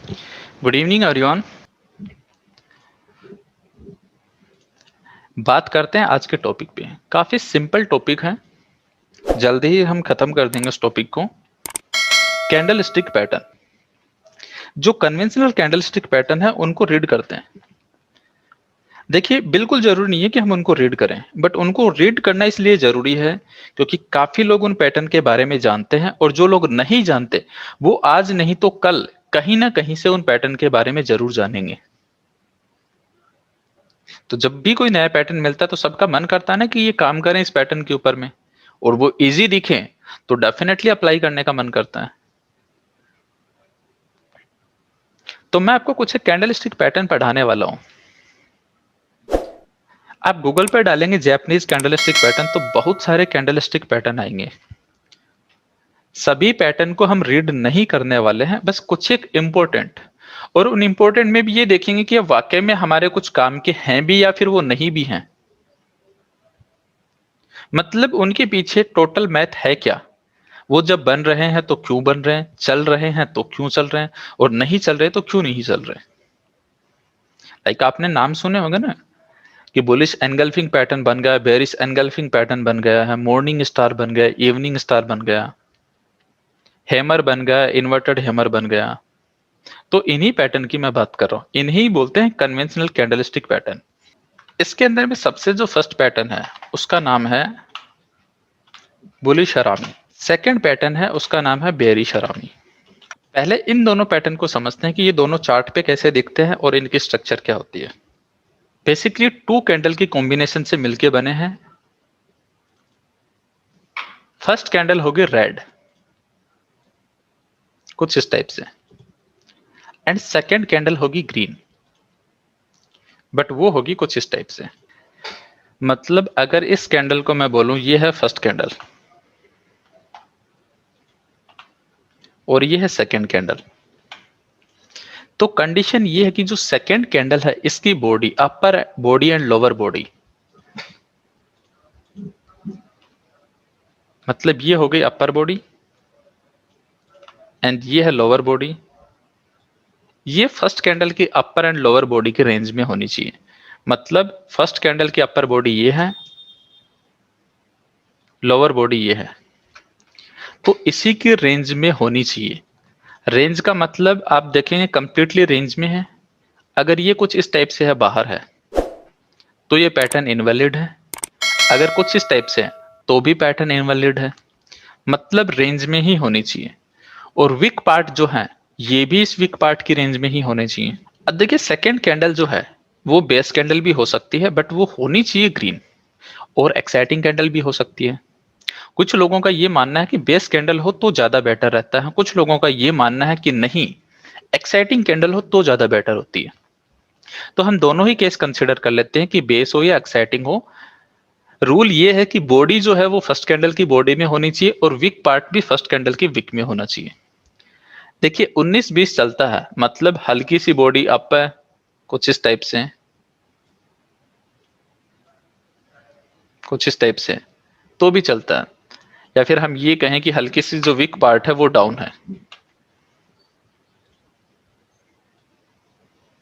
Good evening everyone. बात करते हैं आज के टॉपिक पे। काफी सिंपल टॉपिक है, जल्दी ही हम खत्म कर देंगे इस टॉपिक को। Candle stick pattern. जो कन्वेंशनल कैंडल स्टिक पैटर्न है उनको रीड करते हैं। देखिए, बिल्कुल जरूरी नहीं है कि हम उनको रीड करें, बट उनको रीड करना इसलिए जरूरी है क्योंकि काफी लोग उन पैटर्न के बारे में जानते हैं, और जो लोग नहीं जानते वो आज नहीं तो कल कहीं ना कहीं से उन पैटर्न के बारे में जरूर जानेंगे। तो जब भी कोई नया पैटर्न मिलता है तो सबका मन करता है ना कि ये काम करें इस पैटर्न के ऊपर में, और वो इजी दिखे तो डेफिनेटली अप्लाई करने का मन करता है। तो मैं आपको कुछ कैंडल स्टिक पैटर्न पढ़ाने वाला हूं। आप गूगल पर डालेंगे जैपनीज कैंडल स्टिक पैटर्न तो बहुत सारे कैंडल स्टिक पैटर्न आएंगे। सभी पैटर्न को हम रीड नहीं करने वाले हैं, बस कुछ एक इंपॉर्टेंट, और उन इंपॉर्टेंट में भी ये देखेंगे कि वाकई में हमारे कुछ काम के हैं भी या फिर वो नहीं भी हैं। मतलब उनके पीछे टोटल मैथ है क्या, वो जब बन रहे हैं तो क्यों बन रहे हैं, चल रहे हैं तो क्यों चल रहे हैं, और नहीं चल रहे तो क्यों नहीं चल रहे। लाइक आपने नाम सुने होंगे ना कि बुलिश एनगल्फिंग पैटर्न बन गया, बेरिश एनगल्फिंग पैटर्न बन गया है, मॉर्निंग स्टार बन गया, इवनिंग स्टार बन गया, हैमर बन गया, इन्वर्टेड हैमर बन गया। तो इन्हीं पैटर्न की मैं बात कर रहा हूं, इन्हीं बोलते हैं कन्वेंशनल कैंडलस्टिक पैटर्न। इसके अंदर में सबसे जो फर्स्ट पैटर्न है उसका नाम है बुलिश हरामी। सेकंड पैटर्न है उसका नाम है बेरिश हरामी। पहले इन दोनों पैटर्न को समझते हैं कि ये दोनों चार्ट पे कैसे दिखते हैं और इनकी स्ट्रक्चर क्या होती है। बेसिकली टू कैंडल की कॉम्बिनेशन से मिलके बने हैं। फर्स्ट कैंडल होगी रेड, कुछ इस टाइप से, एंड सेकंड कैंडल होगी ग्रीन, बट वो होगी कुछ इस टाइप से। मतलब अगर इस कैंडल को मैं बोलूं ये है फर्स्ट कैंडल और ये है सेकंड कैंडल, तो कंडीशन ये है कि जो सेकंड कैंडल है इसकी body, upper body and lower body, मतलब ये हो गई अपर बॉडी एंड ये है लोअर बॉडी। ये फर्स्ट कैंडल की अपर एंड लोअर बॉडी के रेंज में होनी चाहिए। मतलब फर्स्ट कैंडल की अपर बॉडी ये है, लोअर बॉडी ये है, तो इसी की रेंज में होनी चाहिए। रेंज का मतलब आप देखेंगे कंप्लीटली रेंज में है। अगर ये कुछ इस टाइप से है, बाहर है, तो ये पैटर्न इनवैलिड है। अगर कुछ इस टाइप से है तो भी पैटर्न इनवैलिड है। मतलब रेंज में ही होनी चाहिए। और वीक पार्ट जो है ये भी इस वीक पार्ट की रेंज में ही होने चाहिए। अब देखिए, सेकेंड कैंडल जो है वो बेस कैंडल भी हो सकती है, बट वो होनी चाहिए ग्रीन, और एक्साइटिंग कैंडल भी हो सकती है। कुछ लोगों का ये मानना है कि बेस कैंडल हो तो ज्यादा बेटर रहता है, कुछ लोगों का ये मानना है कि नहीं, एक्साइटिंग कैंडल हो तो ज्यादा बेटर होती है। तो हम दोनों ही केस कंसिडर कर लेते हैं कि बेस हो या एक्साइटिंग हो। रूल ये है कि बॉडी जो है वो फर्स्ट कैंडल की बॉडी में होनी चाहिए और वीक पार्ट भी फर्स्ट कैंडल की वीक में होना चाहिए। देखिए 19-20 चलता है, मतलब हल्की सी बॉडी अप है, कुछ इस टाइप से, कुछ इस टाइप से, तो भी चलता है। या फिर हम ये कहें कि हल्की सी जो वीक पार्ट है वो डाउन है,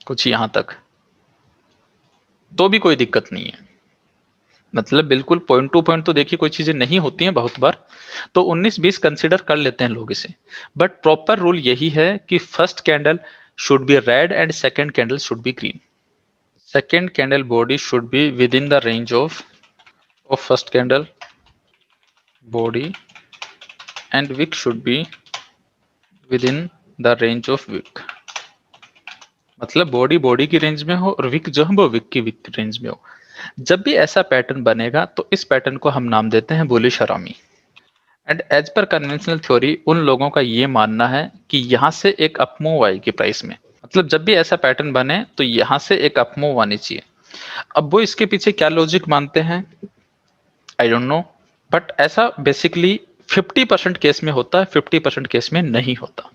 कुछ यहां तक, तो भी कोई दिक्कत नहीं है। मतलब बिल्कुल पॉइंट टू पॉइंट तो देखिए कोई चीजें नहीं होती हैं बहुत बार, तो 19-20 कंसिडर कर लेते हैं लोग इसे। बट प्रॉपर रूल यही है कि first candle should be red and second candle should be green. Second candle body should be within the range of first candle body and wick should be within the range of wick। मतलब body body की range में हो और Wick जो है वो Wick की range में हो। जब भी ऐसा पैटर्न बनेगा तो इस पैटर्न को हम नाम देते हैं bullish harami. And as per conventional theory उन लोगों का ये मानना है कि यहाँ से एक अपमूव आएगी प्राइस में। मतलब जब भी ऐसा पैटर्न बने तो यहाँ से एक अपमूव आनी चाहिए। अब वो इसके पीछे क्या लॉजिक मानते हैं आई डोंट नो, बट ऐसा बेसिकली 50% केस में होता है, 50% केस में नहीं होता।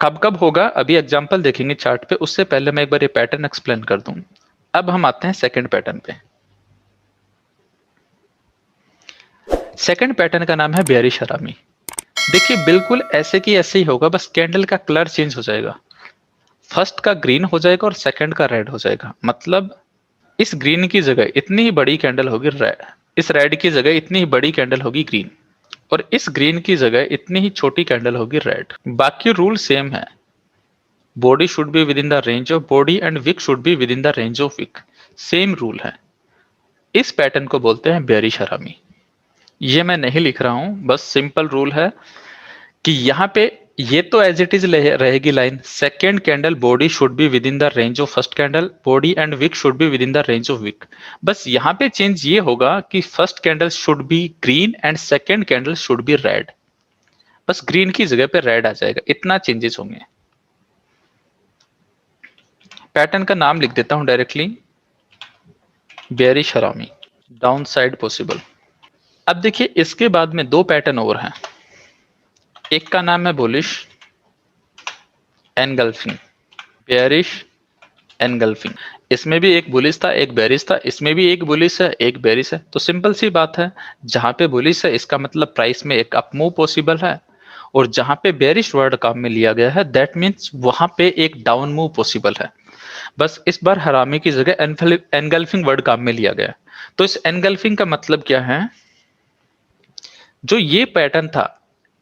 कब कब होगा अभी एग्जांपल देखेंगे चार्ट पे, उससे पहले मैं एक बार ये पैटर्न एक्सप्लेन कर दूं। अब हम आते हैं सेकंड पैटर्न पे। सेकंड पैटर्न का नाम है बेरिश हरामी। देखिए बिल्कुल ऐसे की ऐसे ही होगा, बस कैंडल का कलर चेंज हो जाएगा। फर्स्ट का ग्रीन हो जाएगा और सेकंड का रेड हो जाएगा। मतलब इस ग्रीन की जगह इतनी ही बड़ी कैंडल होगी रेड, इस रेड की जगह इतनी ही बड़ी कैंडल होगी ग्रीन, और इस ग्रीन की जगह इतनी ही छोटी कैंडल होगी रेड। बाकी रूल सेम है। Body should be within the range of body and wick should be within the range of wick. Same rule है। इस पैटर्न को बोलते हैं बेयरिश हरामी। ये मैं नहीं लिख रहा हूं, बस सिंपल रूल है कि यहाँ पे ये तो एज इट इज रहेगी line, second candle body should be within the range of first candle, body and wick should be within the range of wick. बस यहाँ पे चेंज ये होगा कि first candle should be green and second candle should be red. बस green की जगह पे रेड आ जाएगा, इतना चेंजेस होंगे। पैटर्न का नाम लिख देता हूं डायरेक्टली, बेयरिश हरामी, डाउन साइड पॉसिबल। अब देखिए इसके बाद में दो पैटर्न और हैं। एक का नाम है बुलिश एनगल्फिंग, बेयरिश एनगल्फिंग। इसमें भी एक बुलिश था एक बेरिश था, इसमें भी एक बुलिश है एक बेरिश है। तो सिंपल सी बात है, जहां पे बुलिश है इसका मतलब प्राइस में एक अप मूव पॉसिबल है, और जहां पे बेरिश वर्ड काम में लिया गया है दैट मीन्स वहां पे एक डाउन मूव पॉसिबल है। बस इस बार हरामी की जगह एनगल्फिंग वर्ड काम में लिया गया है। तो इस एनगल्फिंग का मतलब क्या है, जो ये पैटर्न था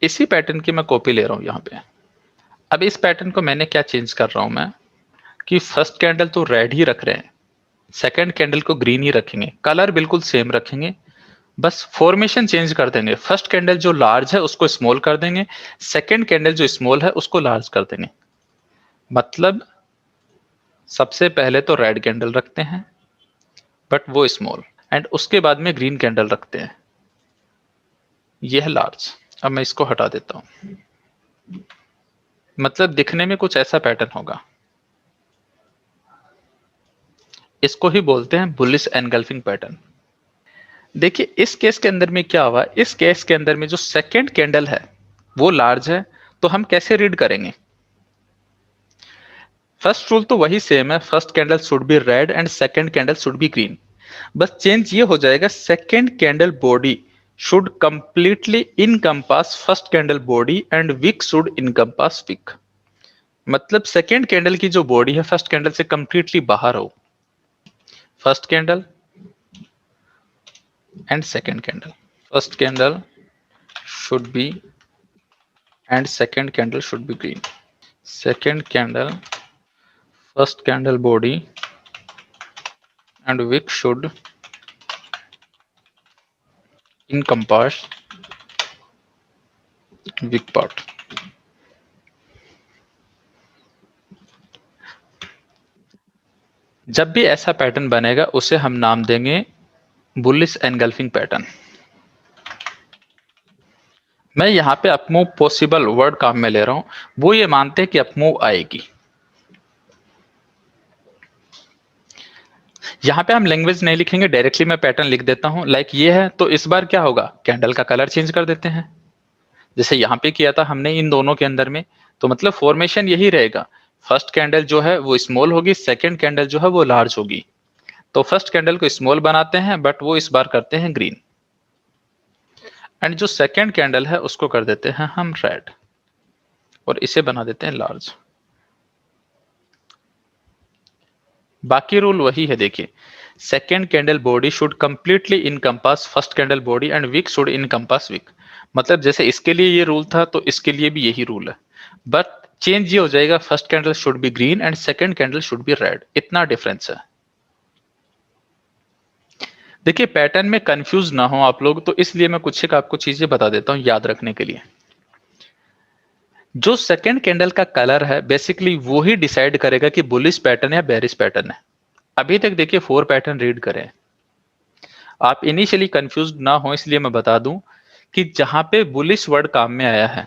इसी पैटर्न की मैं कॉपी ले रहा हूं यहां पे। अब इस पैटर्न को मैंने क्या चेंज कर रहा हूं मैं, कि फर्स्ट कैंडल तो रेड ही रख रहे हैं, सेकंड कैंडल को ग्रीन ही रखेंगे, कलर बिल्कुल सेम रखेंगे, बस फॉर्मेशन चेंज कर देंगे। फर्स्ट कैंडल जो लार्ज है उसको स्मॉल कर देंगे, सेकंड कैंडल जो स्मॉल है उसको लार्ज कर देंगे। मतलब सबसे पहले तो रेड कैंडल रखते हैं बट वो स्मॉल, एंड उसके बाद में ग्रीन कैंडल रखते हैं, यह है लार्ज। अब मैं इसको हटा देता हूं, मतलब दिखने में कुछ ऐसा पैटर्न होगा। इसको ही बोलते हैं बुलिश एनगल्फिंग पैटर्न। देखिए इस केस के अंदर में क्या हुआ, इस केस के अंदर में जो सेकंड कैंडल है वो लार्ज है, तो हम कैसे रीड करेंगे। फर्स्ट रूल तो वही सेम है, first candle should be red and second candle should be green. बस चेंज ये हो जाएगा, second candle body should completely encompass first candle body and wick should encompass wick. मतलब सेकंड कैंडल की जो बॉडी है फर्स्ट कैंडल से completely बाहर हो, first candle and second candle, first candle should be and second candle should be green, second candle first candle body and wick should encompass wick part। जब भी ऐसा pattern बनेगा उसे हम नाम देंगे बुलिश एनगल्फिंग पैटर्न। मैं यहां पे अपमूव पॉसिबल वर्ड काम में ले रहा हूं, वो ये मानते हैं कि अपमूव आएगी। यहां पे हम लैंग्वेज नहीं लिखेंगे, डायरेक्टली मैं पैटर्न लिख देता हूं। लाइक ये है, तो इस बार क्या होगा, कैंडल का कलर चेंज कर देते हैं, जैसे यहां पे किया था हमने इन दोनों के अंदर में। तो मतलब फॉर्मेशन यही रहेगा, फर्स्ट कैंडल जो है वो स्मॉल होगी, सेकंड कैंडल जो है वो लार्ज होगी। तो फर्स्ट कैंडल को स्मॉल बनाते हैं बट वो इस बार करते हैं ग्रीन, एंड जो सेकंड कैंडल है उसको कर देते हैं हम रेड, और इसे बना देते हैं लार्ज। बाकी रूल वही है। देखिए second candle body should completely encompass first candle body and wick should encompass wick. मतलब जैसे इसके लिए ये रूल था तो इसके लिए भी यही रूल है, बट चेंज ये हो जाएगा, first candle should be green and second candle should be red, इतना डिफरेंस है। देखिए पैटर्न में कंफ्यूज ना हो आप लोग, तो इसलिए मैं कुछ एक आपको चीजें बता देता हूं याद रखने के लिए। जो सेकेंड कैंडल का कलर है बेसिकली वो ही डिसाइड करेगा कि बुलिश पैटर्न या बेरिश पैटर्न है। अभी तक देखिए 4 पैटर्न रीड करें, आप इनिशियली कंफ्यूज ना हो इसलिए मैं बता दूं कि जहां पे बुलिश वर्ड काम में आया है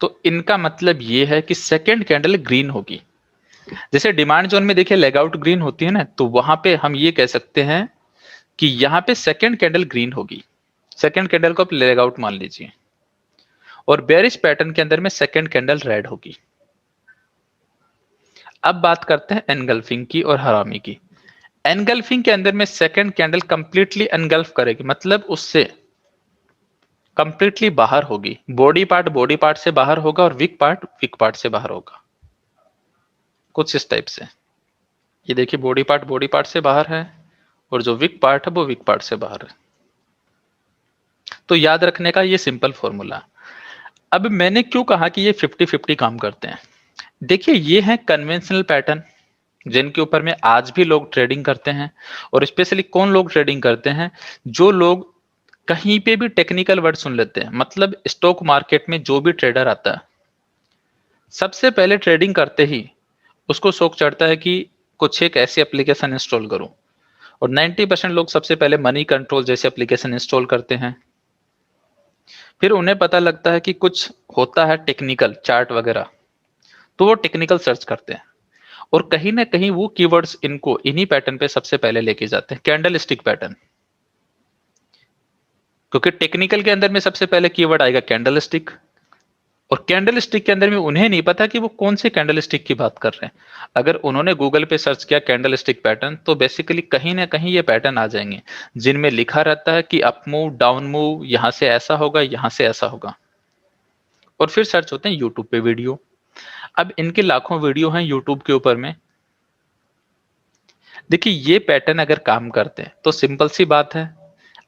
तो इनका मतलब ये है कि सेकेंड कैंडल ग्रीन होगी। जैसे डिमांड जोन में देखिए लेग आउट ग्रीन होती है ना, तो वहां पे हम ये कह सकते हैं कि यहां पे सेकेंड कैंडल ग्रीन होगी, सेकेंड कैंडल को आप लेग आउट मान लीजिए, और बेरिश पैटर्न के अंदर में सेकेंड कैंडल रेड होगी। अब बात करते हैं एनगल्फिंग की और हरामी की। एनगल्फिंग के अंदर में सेकेंड कैंडल कंप्लीटली एनगल्फ करेगी, मतलब उससे कंप्लीटली बाहर होगी। बॉडी पार्ट से बाहर होगा और वीक पार्ट से बाहर होगा, कुछ इस टाइप से। ये देखिए बॉडी पार्ट से बाहर है और जो वीक पार्ट है वो वीक पार्ट से बाहर है। तो याद रखने का ये सिंपल फॉर्मूला। अब मैंने क्यों कहा कि ये 50-50 काम करते हैं? देखिए ये है कन्वेंशनल पैटर्न जिनके ऊपर में आज भी लोग ट्रेडिंग करते हैं। और स्पेशली कौन लोग ट्रेडिंग करते हैं? जो लोग कहीं पे भी टेक्निकल वर्ड सुन लेते हैं। मतलब स्टॉक मार्केट में जो भी ट्रेडर आता है, सबसे पहले ट्रेडिंग करते ही उसको शौक चढ़ता है कि कुछ एक ऐसी एप्लीकेशन इंस्टॉल करूं। और 90% लोग सबसे पहले मनी कंट्रोल जैसे एप्लीकेशन इंस्टॉल करते हैं। फिर उन्हें पता लगता है कि कुछ होता है टेक्निकल चार्ट वगैरह, तो वो टेक्निकल सर्च करते हैं। और कहीं ना कहीं वो कीवर्ड्स इनको इन्हीं पैटर्न पे सबसे पहले लेके जाते हैं, कैंडल स्टिक पैटर्न। क्योंकि टेक्निकल के अंदर में सबसे पहले कीवर्ड आएगा कैंडल स्टिक। और कैंडल स्टिक के अंदर में उन्हें नहीं पता कि वो कौन से कैंडल स्टिक की बात कर रहे हैं। अगर उन्होंने गूगल पे सर्च किया कैंडल स्टिक पैटर्न, तो बेसिकली कहीं ना कहीं ये पैटर्न आ जाएंगे जिनमें लिखा रहता है कि अप मूव, डाउन मूव, यहां से ऐसा होगा, यहां से ऐसा होगा। और फिर सर्च होते हैं यूट्यूब पे वीडियो। अब इनके लाखों वीडियो हैं यूट्यूब के ऊपर में। देखिए ये पैटर्न अगर काम करते हैं तो सिंपल सी बात है,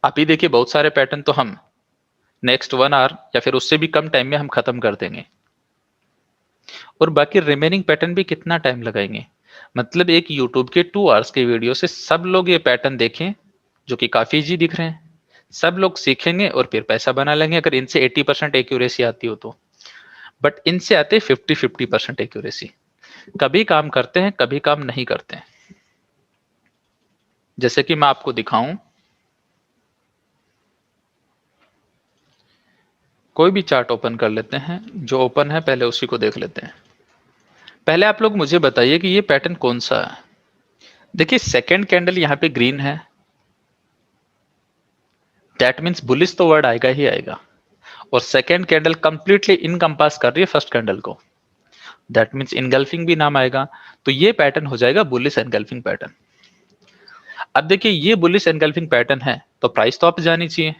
अभी देखिए बहुत सारे पैटर्न तो हम नेक्स्ट 1 आवर या फिर उससे भी कम टाइम में हम खत्म कर देंगे। और बाकी रिमेनिंग पैटर्न भी कितना टाइम लगाएंगे? मतलब एक यूट्यूब के 2 आवर्स के वीडियो से सब लोग ये पैटर्न देखें, जो कि काफी इजी दिख रहे हैं, सब लोग सीखेंगे और फिर पैसा बना लेंगे, अगर इनसे 80% एक्यूरेसी आती हो तो। बट इनसे आते 50-50% एक्यूरेसी। कभी काम करते हैं, कभी काम नहीं करते हैं। जैसे कि मैं आपको दिखाऊं, कोई भी चार्ट ओपन कर लेते हैं, जो ओपन है पहले उसी को देख लेते हैं। पहले आप लोग मुझे बताइए कि ये पैटर्न कौन सा है। देखिए सेकंड कैंडल यहां पे ग्रीन है, दैट मीन्स बुलिश तो वर्ड आएगा ही आएगा। और सेकंड कैंडल कंप्लीटली इनकम्पास कर रही है फर्स्ट कैंडल को, दैट मीन्स इनगल्फिंग भी नाम आएगा। तो ये पैटर्न हो जाएगा बुलिश एनगल्फिंग पैटर्न। अब देखिए ये बुलिश एनगल्फिंग पैटर्न है तो प्राइस तो अप जानी चाहिए,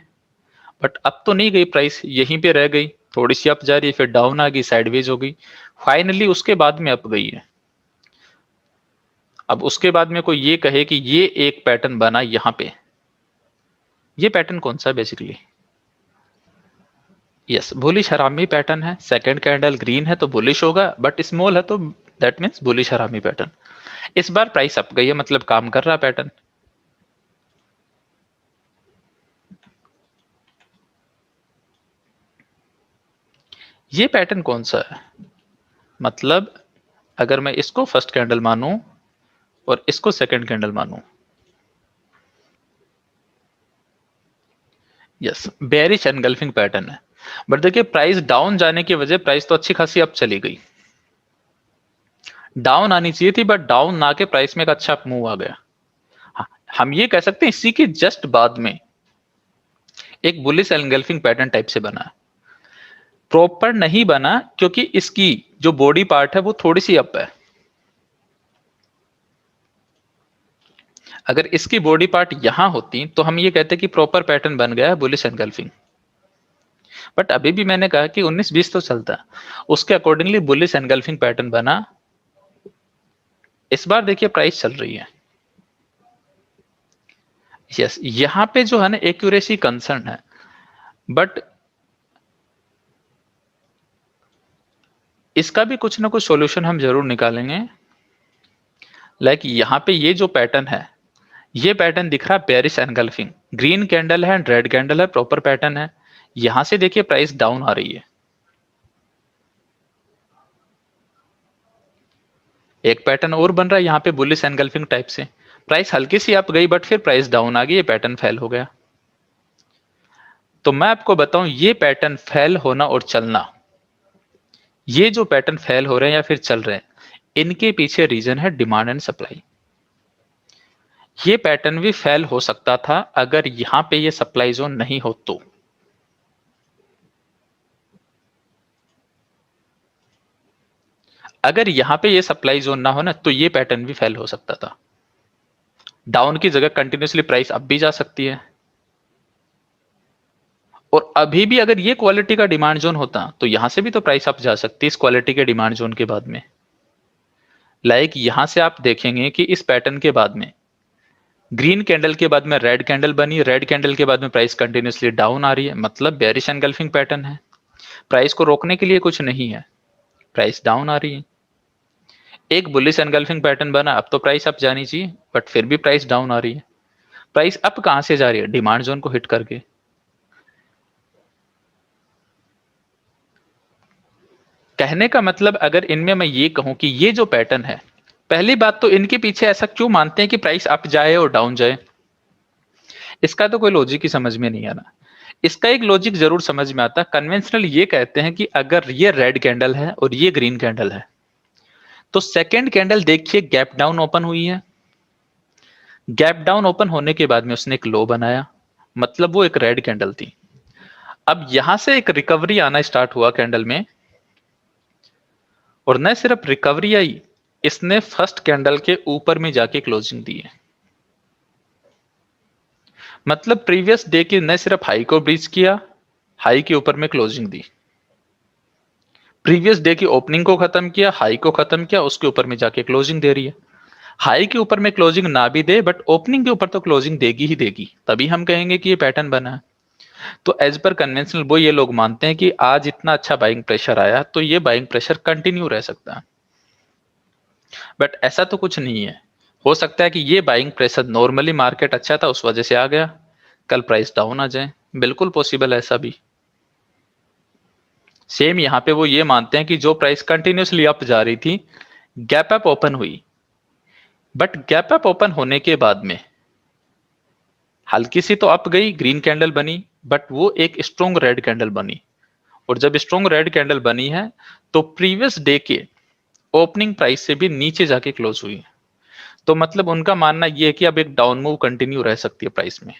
बट अब तो नहीं गई प्राइस, यहीं पे रह गई। थोड़ी सी अप जा रही है, फिर डाउन आ गई, साइडवेज हो गई, फाइनली उसके बाद में अप गई है। अब उसके बाद में कोई ये कहे कि ये एक पैटर्न बना यहां पे, ये पैटर्न कौन सा है बेसिकली? यस, बुलिश हरामी पैटर्न है। सेकंड कैंडल ग्रीन है तो बुलिश होगा, बट स्मॉल है तो दैट मीन्स बुलिश हरामी पैटर्न। इस बार प्राइस अप गई है, मतलब काम कर रहा पैटर्न। ये पैटर्न कौन सा है? मतलब अगर मैं इसको फर्स्ट कैंडल मानूं और इसको सेकंड कैंडल मानूं, यस बेरिश एनगल्फिंग पैटर्न है। बट देखिए प्राइस डाउन जाने की वजह, प्राइस तो अच्छी खासी अप चली गई, डाउन आनी चाहिए थी, बट डाउन ना के प्राइस में एक अच्छा मूव आ गया। हाँ, हम ये कह सकते हैं इसी के जस्ट बाद में एक बुलिश एनगल्फिंग पैटर्न टाइप से बना। प्रॉपर नहीं बना क्योंकि इसकी जो बॉडी पार्ट है वो थोड़ी सी अप है। अगर इसकी बॉडी पार्ट यहां होती तो हम ये कहते कि प्रॉपर पैटर्न बन गया है बुलिश एनगल्फिंग। बट अभी भी मैंने कहा कि 19-20 तो चलता, उसके अकॉर्डिंगली बुलिश एनगल्फिंग पैटर्न बना। इस बार देखिए प्राइस चल रही है, यस यहां पे जो है ना एक्यूरेसी कंसर्न है, बट इसका भी कुछ ना कुछ सॉल्यूशन हम जरूर निकालेंगे। लाइक यहां पे ये जो पैटर्न है, ये पैटर्न दिख रहा है बेरिश एनगल्फिंग, ग्रीन कैंडल है, रेड कैंडल है, प्रॉपर पैटर्न है। यहां से देखिए प्राइस डाउन आ रही है, एक पैटर्न और बन रहा है यहां पे बुलिश एनगल्फिंग टाइप से। प्राइस हल्की सी अप गई बट फिर प्राइस डाउन आ गई, ये पैटर्न फेल हो गया। तो मैं आपको बताऊं ये पैटर्न फेल होना और चलना, ये जो पैटर्न फेल हो रहे हैं या फिर चल रहे हैं, इनके पीछे रीजन है डिमांड एंड सप्लाई। ये पैटर्न भी फेल हो सकता था अगर यहां पे ये सप्लाई जोन नहीं हो तो। अगर यहां पे ये सप्लाई जोन ना हो ना तो ये पैटर्न भी फेल हो सकता था। डाउन की जगह कंटिन्यूसली प्राइस अप भी जा सकती है। और अभी भी अगर ये क्वालिटी का डिमांड जोन होता तो यहां से भी तो प्राइस अप जा सकती इस क्वालिटी के डिमांड जोन के बाद में। लाइक यहां से आप देखेंगे कि इस पैटर्न के बाद में ग्रीन कैंडल के बाद में रेड कैंडल बनी, रेड कैंडल के बाद में प्राइस कंटिन्यूसली डाउन आ रही है, मतलब बेरिश एनगल्फिंग पैटर्न है। प्राइस को रोकने के लिए कुछ नहीं है, प्राइस डाउन आ रही है। एक बुलिश एनगल्फिंग पैटर्न बना, अब तो प्राइस अप जानी चाहिए, बट फिर भी प्राइस डाउन आ रही है। प्राइस अप कहां से जा रही है? डिमांड जोन को हिट करके। कहने का मतलब अगर इनमें मैं ये कहूं कि ये जो पैटर्न है, पहली बात तो इनके पीछे ऐसा क्यों मानते हैं कि प्राइस अप जाए और डाउन जाए? इसका तो कोई लॉजिक ही समझ में नहीं आ रहा। इसका एक लॉजिक जरूर समझ में आता है। कन्वेंशनल ये कहते हैं कि अगर ये रेड कैंडल है और ये ग्रीन कैंडल है, तो सेकेंड कैंडल देखिए गैप डाउन ओपन हुई है। गैप डाउन ओपन होने के बाद में उसने एक लो बनाया, मतलब वो एक रेड कैंडल थी। अब यहां से एक रिकवरी आना स्टार्ट हुआ कैंडल में, और न सिर्फ रिकवरी आई, इसने फर्स्ट कैंडल के ऊपर में जाके क्लोजिंग दी है। मतलब प्रीवियस डे की न सिर्फ हाई को ब्रीच किया, हाई के ऊपर में क्लोजिंग दी। प्रीवियस डे की ओपनिंग को खत्म किया, हाई को खत्म किया, उसके ऊपर में जाके क्लोजिंग दे रही है। हाई के ऊपर में क्लोजिंग ना भी दे, बट ओपनिंग के ऊपर तो क्लोजिंग देगी ही देगी, तभी हम कहेंगे कि ये पैटर्न बना है। तो एज पर कन्वेंशनल वो ये लोग मानते हैं कि आज इतना अच्छा बाइंग प्रेशर आया, तो ये बाइंग प्रेशर कंटिन्यू रह सकता है। बट ऐसा तो कुछ नहीं है। हो सकता है कि ये बाइंग प्रेशर नॉर्मली मार्केट अच्छा था उस वजह से आ गया, कल प्राइस डाउन आ जाए, बिल्कुल पॉसिबल है ऐसा भी। सेम यहां पे वो ये मानते हैं कि जो प्राइस कंटिन्यूसली अप जा रही थी, गैप अप ओपन हुई, बट गैप अप ओपन होने के बाद में हल्की सी तो अप गई, ग्रीन कैंडल बनी, बट वो एक स्ट्रॉन्ग रेड कैंडल बनी। और जब स्ट्रॉन्ग रेड कैंडल बनी है, तो प्रीवियस डे के ओपनिंग प्राइस से भी नीचे जाके क्लोज हुई। तो मतलब उनका मानना यह है कि अब एक डाउन मूव कंटिन्यू रह सकती है प्राइस में।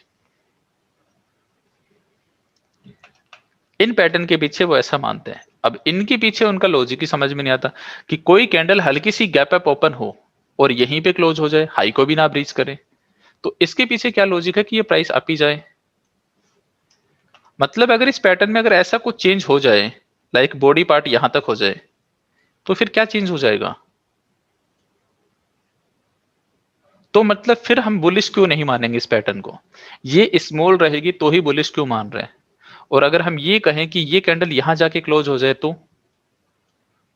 इन पैटर्न के पीछे वो ऐसा मानते हैं। अब इनके पीछे उनका लॉजिक ही समझ में नहीं आता कि कोई कैंडल हल्की सी गैप अप ओपन हो और यहीं पे क्लोज हो जाए, हाई को भी ना ब्रीच करे, तो इसके पीछे क्या लॉजिक है कि ये प्राइस अप ही जाए? मतलब अगर इस पैटर्न में अगर ऐसा कुछ चेंज हो जाए, लाइक बॉडी पार्ट यहां तक हो जाए, तो फिर क्या चेंज हो जाएगा? तो मतलब फिर हम बुलिश क्यों नहीं मानेंगे इस पैटर्न को? ये स्मॉल रहेगी तो ही बुलिश क्यों मान रहे हैं? और अगर हम ये कहें कि ये कैंडल यहां जाके क्लोज हो जाए, तो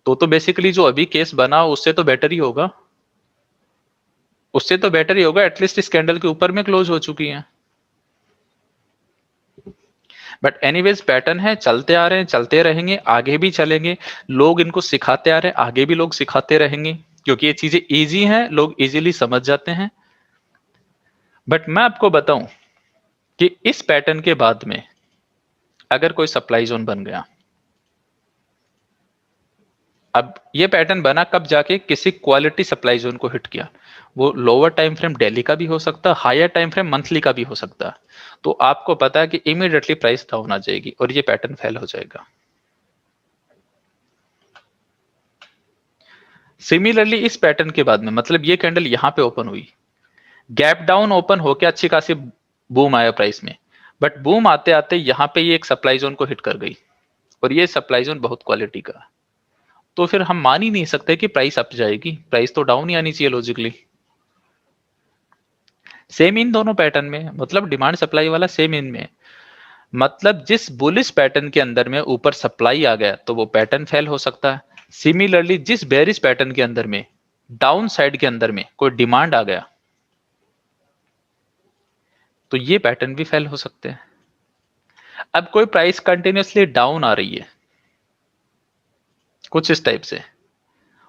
बेसिकली जो अभी केस बना उससे तो बेटर ही होगा। उससे तो बेटर ही होगा, एटलीस्ट इस कैंडल के ऊपर में क्लोज हो चुकी है। बट एनीवेज पैटर्न है, चलते आ रहे हैं, चलते रहेंगे, आगे भी चलेंगे। लोग इनको सिखाते आ रहे हैं, आगे भी लोग सिखाते रहेंगे, क्योंकि ये चीजें इजी हैं, लोग इजीली समझ जाते हैं। बट मैं आपको बताऊं कि इस पैटर्न के बाद में अगर कोई सप्लाई जोन बन गया, अब ये पैटर्न बना कब? जाके किसी क्वालिटी सप्लाई जोन को हिट किया। वो लोअर टाइम फ्रेम डेली का भी हो सकता है, हायर टाइम फ्रेम मंथली का भी हो सकता है। तो आपको पता है कि इमीडिएटली प्राइस डाउन आ जाएगी और ये पैटर्न फेल हो जाएगा। सिमिलरली इस पैटर्न के बाद में, मतलब ये कैंडल यहां पे ओपन हुई, गैप डाउन ओपन होकर अच्छी खासी बूम आया प्राइस में, बट बूम आते आते यहां पे ये एक सप्लाई जोन को हिट कर गई, और ये सप्लाई जोन बहुत क्वालिटी का। तो फिर हम मान ही नहीं सकते कि प्राइस अप जाएगी, प्राइस तो डाउन ही आनी चाहिए लॉजिकली। सेम इन दोनों पैटर्न में, मतलब डिमांड सप्लाई वाला सेम इनमें, मतलब जिस बुलिश पैटर्न के अंदर में ऊपर सप्लाई आ गया तो वो पैटर्न फेल हो सकता है। सिमिलरली जिस बेरिश पैटर्न के अंदर में डाउन साइड के अंदर में कोई डिमांड आ गया, तो ये पैटर्न भी फेल हो सकते हैं। अब कोई प्राइस कंटिन्यूसली डाउन आ रही है कुछ इस टाइप से,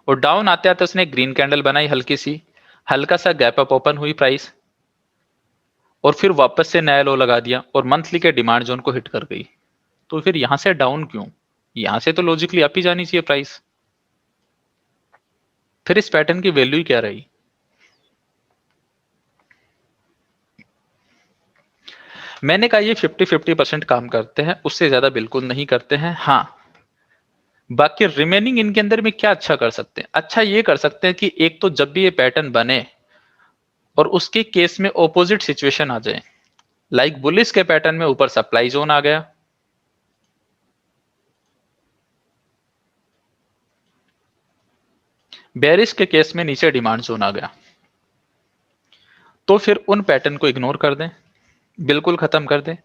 और डाउन आते आते उसने ग्रीन कैंडल बनाई हल्की सी, हल्का सा गैप अप ओपन हुई प्राइस, और फिर वापस से नया लो लगा दिया और मंथली के डिमांड जोन को हिट कर गई। तो फिर यहां से डाउन क्यों? यहां से तो लॉजिकली अप ही जानी चाहिए प्राइस। फिर इस पैटर्न की वैल्यू क्या रही? मैंने कहा ये 50-50% काम करते हैं, उससे ज्यादा बिल्कुल नहीं करते हैं। हाँ, बाकी रिमेनिंग इनके अंदर में क्या अच्छा कर सकते हैं? अच्छा ये कर सकते हैं कि एक तो जब भी ये पैटर्न बने और उसके केस में ऑपोजिट सिचुएशन आ जाए, लाइक बुलिश के पैटर्न में ऊपर सप्लाई जोन आ गया, बेरिश के केस में नीचे डिमांड जोन आ गया, तो फिर उन पैटर्न को इग्नोर कर दें, बिल्कुल खत्म कर दें।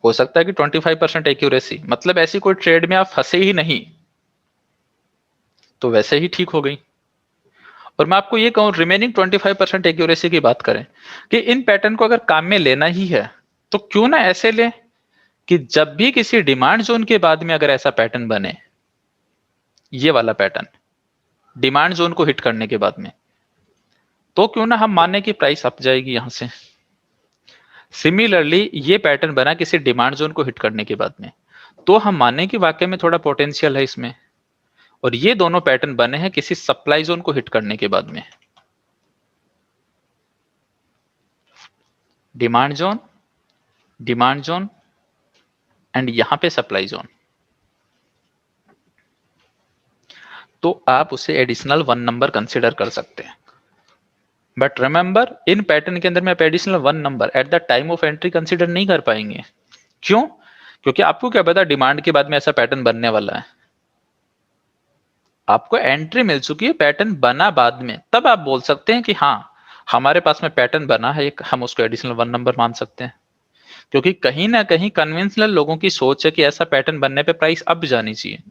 हो सकता है कि 25% एक्यूरेसी, मतलब ऐसी कोई ट्रेड में आप फंसे ही नहीं, तो वैसे ही ठीक हो गई। और मैं आपको ये कहूं, रिमेनिंग 25% एक्यूरेसी की बात करें कि इन पैटर्न को अगर काम में लेना ही है तो क्यों ना ऐसे लें कि जब भी किसी डिमांड जोन के बाद में अगर ऐसा पैटर्न बने, ये वाला पैटर्न डिमांड जोन को हिट करने के बाद में, तो क्यों ना हम माने कि प्राइस अप जाएगी यहां से। सिमिलरली ये पैटर्न बना किसी डिमांड जोन को हिट करने के बाद में, तो हम माने कि वाकई में थोड़ा पोटेंशियल है इसमें। और ये दोनों पैटर्न बने हैं किसी सप्लाई जोन को हिट करने के बाद में, डिमांड जोन एंड यहां पे सप्लाई जोन, तो आप उसे एडिशनल 1 नंबर कंसिडर कर सकते हैं। बट रिमेंबर, इन पैटर्न के अंदर में आप additional 1 number at the time of entry consider नहीं कर पाएंगे। क्यों? क्योंकि आपको क्या पता डिमांड के बाद में ऐसा पैटर्न बनने वाला है। आपको एंट्री मिल चुकी है, पैटर्न बना बाद में, तब आप बोल सकते हैं कि हाँ हमारे पास में पैटर्न बना है एक, हम उसको एडिशनल 1 नंबर मान सकते हैं। क्योंकि कहीं ना कहीं कन्वेंशनल लोगों की सोच है कि ऐसा पैटर्न बनने पे प्राइस अप जानी चाहिए,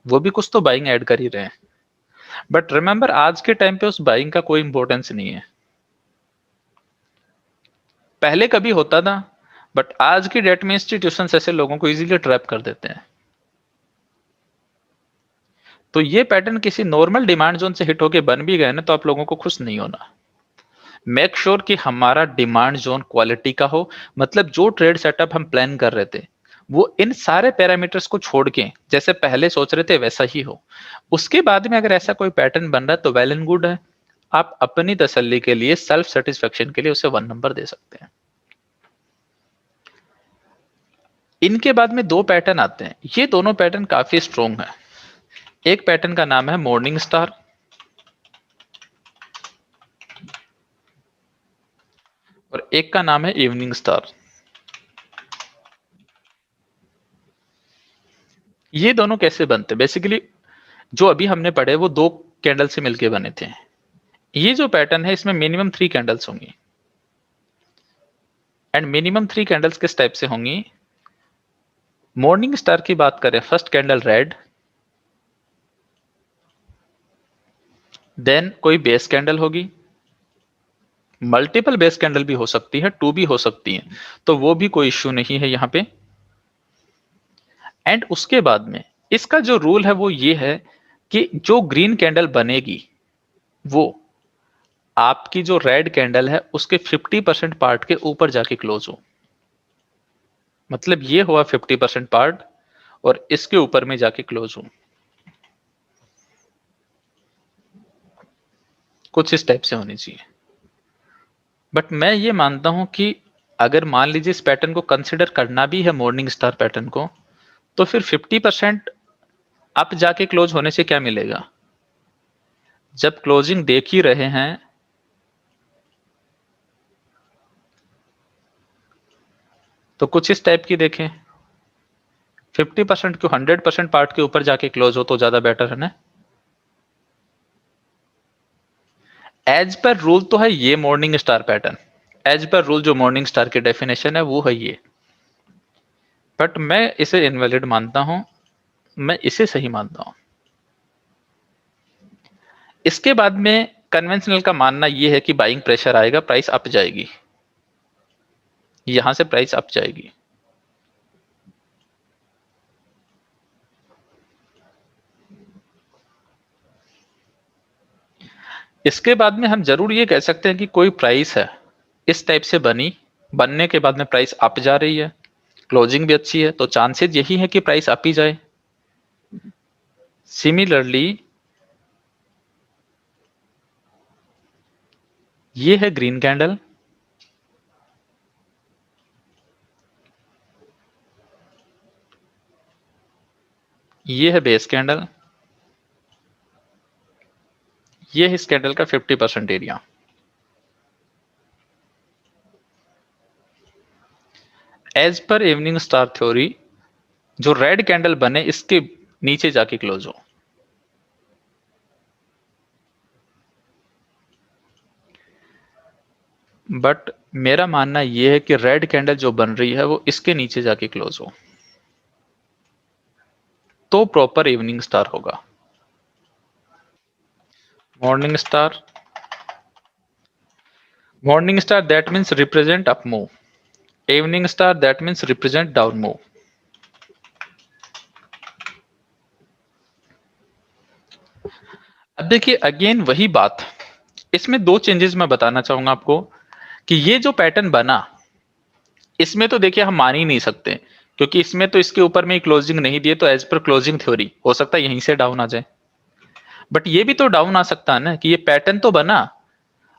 वो भी कुछ तो बाइंग ऐड कर ही रहे हैं। बट रिमेंबर, आज के टाइम पे उस बाइंग का कोई इंपॉर्टेंस नहीं है। पहले कभी होता था, बट आज की डेट में इंस्टीट्यूशन ऐसे लोगों को इजीली ट्रैप कर देते हैं। तो ये पैटर्न किसी नॉर्मल डिमांड जोन से हिट होके बन भी गए ना, तो आप लोगों को खुश नहीं होना। मेक श्योर कि हमारा डिमांड जोन क्वालिटी का हो, मतलब जो ट्रेड सेटअप हम प्लान कर रहे थे वो इन सारे पैरामीटर्स को छोड़ के जैसे पहले सोच रहे थे वैसा ही हो। उसके बाद में अगर ऐसा कोई पैटर्न बन रहा है तो वेल एंड गुड है, आप अपनी तसल्ली के लिए, सेल्फ सेटिस्फेक्शन के लिए उसे 1 नंबर दे सकते हैं। इनके बाद में 2 पैटर्न आते हैं, ये दोनों पैटर्न काफी स्ट्रोंग है। एक पैटर्न का नाम है मॉर्निंग स्टार और एक का नाम है इवनिंग स्टार। ये दोनों कैसे बनते? बेसिकली जो अभी हमने पढ़े वो 2 कैंडल से मिलके बने थे। ये जो पैटर्न है इसमें मिनिमम 3 कैंडल्स होंगी, एंड मिनिमम 3 कैंडल्स किस टाइप से होंगी? मॉर्निंग स्टार की बात करें, फर्स्ट कैंडल रेड, देन कोई बेस कैंडल होगी, मल्टीपल बेस कैंडल भी हो सकती है, 2 भी हो सकती है, तो वो भी कोई इश्यू नहीं है यहां पे। एंड उसके बाद में इसका जो रूल है वो ये है कि जो ग्रीन कैंडल बनेगी वो आपकी जो रेड कैंडल है उसके 50% पार्ट के ऊपर जाके क्लोज हो। मतलब ये हुआ 50% पार्ट और इसके ऊपर में जाके क्लोज हो, कुछ इस टाइप से होनी चाहिए। बट मैं ये मानता हूं कि अगर मान लीजिए इस पैटर्न को कंसिडर करना भी है, मॉर्निंग स्टार पैटर्न को, तो फिर 50% अप जाके क्लोज होने से क्या मिलेगा? जब क्लोजिंग देख ही रहे हैं तो कुछ इस टाइप की देखें, 50% क्यों, 100% पार्ट के ऊपर जाके क्लोज हो तो ज्यादा बेटर है ना। एज पर रूल तो है ये morning star pattern, as per rule जो मॉर्निंग स्टार की डेफिनेशन है वो है ये, बट मैं इसे इनवैलिड मानता हूं, मैं इसे सही मानता हूं। इसके बाद में कन्वेंशनल का मानना यह है कि बाइंग प्रेशर आएगा, प्राइस अप जाएगी, यहां से प्राइस अप जाएगी। इसके बाद में हम जरूर ये कह सकते हैं कि कोई प्राइस है इस टाइप से बनी, बनने के बाद में प्राइस अप जा रही है, क्लोजिंग भी अच्छी है, तो चांसेस यही है कि प्राइस अप ही जाए। सिमिलरली ये है ग्रीन कैंडल, ये है बेस कैंडल, ये है इस कैंडल का 50% area. As per evening star theory जो रेड कैंडल बने इसके नीचे जाके क्लोज हो, बट मेरा मानना यह है कि रेड कैंडल जो बन रही है वो इसके नीचे जाके क्लोज हो तो प्रॉपर इवनिंग स्टार होगा। Morning star, morning star that means represent up move, evening star that means represent down move. अब देखिए अगेन वही बात, इसमें दो चेंजेस मैं बताना चाहूंगा आपको कि ये जो पैटर्न बना इसमें तो देखिए हम मान ही नहीं सकते, क्योंकि इसमें तो इसके ऊपर में क्लोजिंग नहीं दिए, तो एज पर क्लोजिंग थ्योरी हो सकता है यहीं से डाउन आ जाए। बट ये भी तो डाउन आ सकता है ना कि ये पैटर्न तो बना,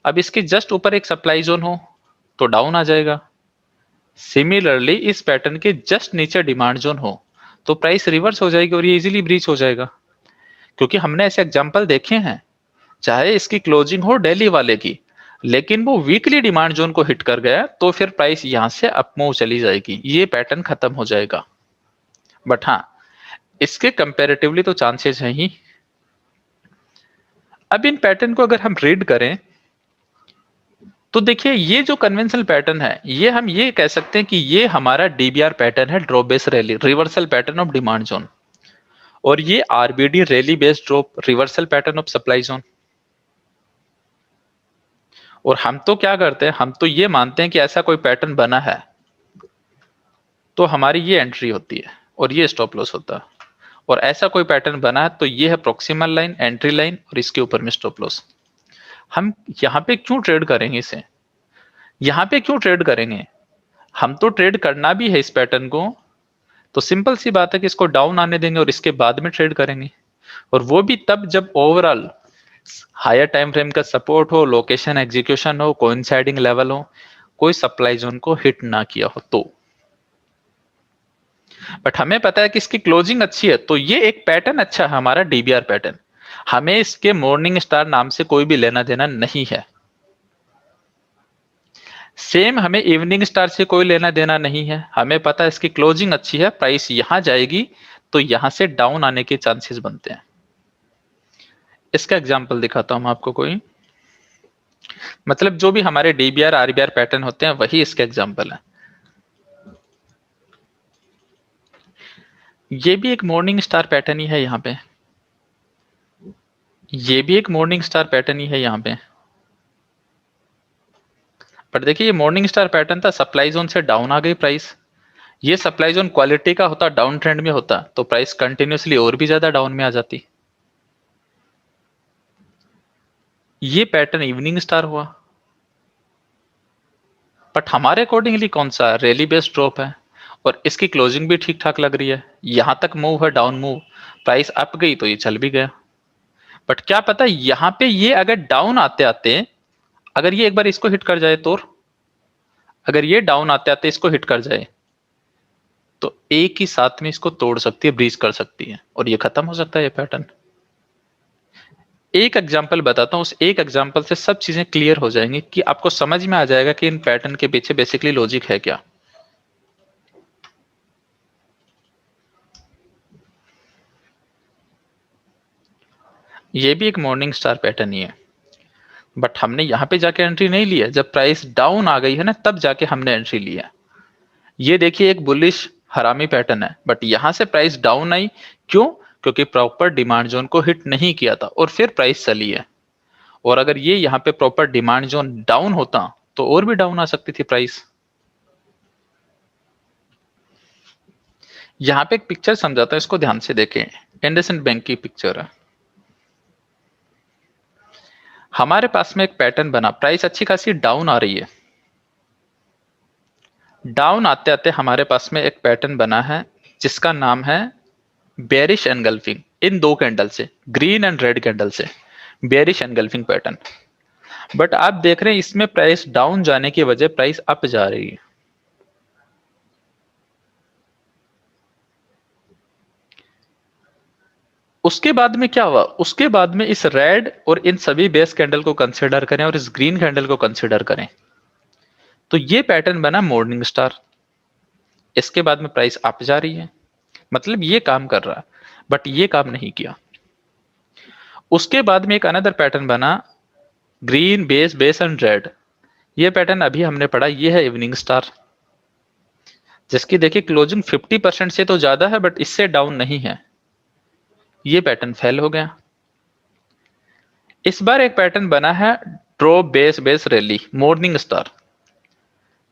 अब इसके जस्ट ऊपर एक सप्लाई जोन हो तो डाउन आ जाएगा। सिमिलरली इस पैटर्न के जस्ट नीचे डिमांड जोन हो तो प्राइस रिवर्स हो जाएगी और ये इजीली ब्रीच हो जाएगा, क्योंकि हमने ऐसे एग्जांपल देखे हैं चाहे इसकी क्लोजिंग हो डेली वाले की, लेकिन वो वीकली डिमांड जोन को हिट कर गया तो फिर प्राइस यहां से अप मूव चली जाएगी, ये पैटर्न खत्म हो जाएगा। बट हाँ इसके कंपैरेटिवली तो चांसेस हैं ही। अब इन पैटर्न को अगर हम रीड करें तो देखिए ये जो कन्वेंशनल पैटर्न है ये हम ये कह सकते हैं कि ये हमारा डीबीआर पैटर्न है, drop base rally reversal pattern of demand zone, और ये RBD rally based drop reversal pattern of supply zone. और हम तो क्या करते हैं, हम तो ये मानते हैं कि ऐसा कोई पैटर्न बना है तो हमारी ये एंट्री होती है और ये स्टॉप लॉस होता है, और ऐसा कोई पैटर्न बना है तो ये है प्रोक्सिमल लाइन, एंट्री लाइन और इसके ऊपर में स्टॉप लॉस। हम यहाँ पे क्यों ट्रेड करेंगे इसे, यहाँ पे क्यों ट्रेड करेंगे, हम तो ट्रेड करना भी है इस पैटर्न को, तो सिंपल सी बात है कि इसको डाउन आने देंगे और इसके बाद में ट्रेड करेंगे, और वो भी तब जब ओवरऑल हायर टाइम फ्रेम का सपोर्ट हो, लोकेशन एग्जीक्यूशन हो, कोइंसाइडिंग लेवल हो, कोई सप्लाई जोन को हिट ना किया हो तो। बट हमें पता है कि इसकी क्लोजिंग अच्छी है तो ये एक पैटर्न अच्छा है हमारा डीबीआर पैटर्न, हमें इसके मॉर्निंग स्टार नाम से कोई भी लेना देना नहीं है। सेम हमें इवनिंग स्टार से कोई लेना देना नहीं है, हमें पता है इसकी क्लोजिंग अच्छी है, प्राइस यहां जाएगी तो यहां से डाउन आने के चांसेस बनते हैं। इसका एग्जांपल दिखाता हूं मैं आपको कोई, मतलब जो भी हमारे डीबीआर आरबीआर पैटर्न होते हैं वही इसके एग्जांपल है। ये भी एक मॉर्निंग स्टार पैटर्न ही है यहाँ पे, ये भी एक मॉर्निंग स्टार पैटर्न ही है यहाँ पे, पर देखिए ये मॉर्निंग स्टार पैटर्न था, सप्लाई जोन से डाउन आ गई प्राइस, ये सप्लाई जोन क्वालिटी का होता, डाउन ट्रेंड में होता तो प्राइस कंटिन्यूसली और भी ज्यादा डाउन में आ जाती। ये पैटर्न इवनिंग स्टार हुआ, बट हमारे अकॉर्डिंगली कौन सा रैली बेस्ड ड्रॉप है और इसकी क्लोजिंग भी ठीक ठाक लग रही है, यहां तक मूव है डाउन मूव, प्राइस अप गई तो ये चल भी गया। बट क्या पता यहां पे ये अगर डाउन आते आते, अगर ये एक बार इसको हिट कर जाए तो, अगर ये डाउन आते आते इसको हिट कर जाए तो एक ही साथ में इसको तोड़ सकती है, ब्रीच कर सकती है और ये खत्म हो सकता है ये पैटर्न। एक एग्जांपल बताता हूं, उस एक एग्जांपल से सब चीजें क्लियर हो जाएंगी कि आपको समझ में आ जाएगा कि इन पैटर्न के पीछे बेसिकली लॉजिक है क्या। ये भी एक मॉर्निंग स्टार पैटर्न ही है, बट हमने यहां पे जाके एंट्री नहीं लिया, जब प्राइस डाउन आ गई है ना तब जाके हमने एंट्री लिया। ये देखिए एक बुलिश हरामी पैटर्न है, बट यहां से प्राइस डाउन आई, क्यों, क्योंकि प्रॉपर डिमांड जोन को हिट नहीं किया था और फिर प्राइस चली है। और अगर ये यहाँ पे प्रॉपर डिमांड जोन डाउन होता तो और भी डाउन आ सकती थी प्राइस। यहाँ पे एक पिक्चर समझाता है, इसको ध्यान से देखें, इंडसइंड बैंक की पिक्चर है। हमारे पास में एक पैटर्न बना, प्राइस अच्छी खासी डाउन आ रही है, डाउन आते आते हमारे पास में एक पैटर्न बना है जिसका नाम है बेरिश एनगल्फिंग, इन दो कैंडल से, ग्रीन एंड रेड कैंडल से बेरिश एनगल्फिंग पैटर्न। बट आप देख रहे हैं इसमें प्राइस डाउन जाने की वजह प्राइस अप जा रही है। उसके बाद में क्या हुआ, उसके बाद में इस रेड और इन सभी बेस कैंडल को कंसीडर करें और इस ग्रीन कैंडल को कंसीडर करें तो ये पैटर्न बना मॉर्निंग स्टार। इसके बाद में प्राइस अप जा रही है, मतलब ये काम कर रहा है, बट ये काम नहीं किया। उसके बाद में एक अनदर पैटर्न बना green base base and red, ये पैटर्न अभी हमने पढ़ा, ये है इवनिंग स्टार, जिसकी देखिए क्लोजिंग 50% से तो ज्यादा है बट इससे डाउन नहीं है। ये पैटर्न फेल हो गया। इस बार एक पैटर्न बना है drop base base rally morning star,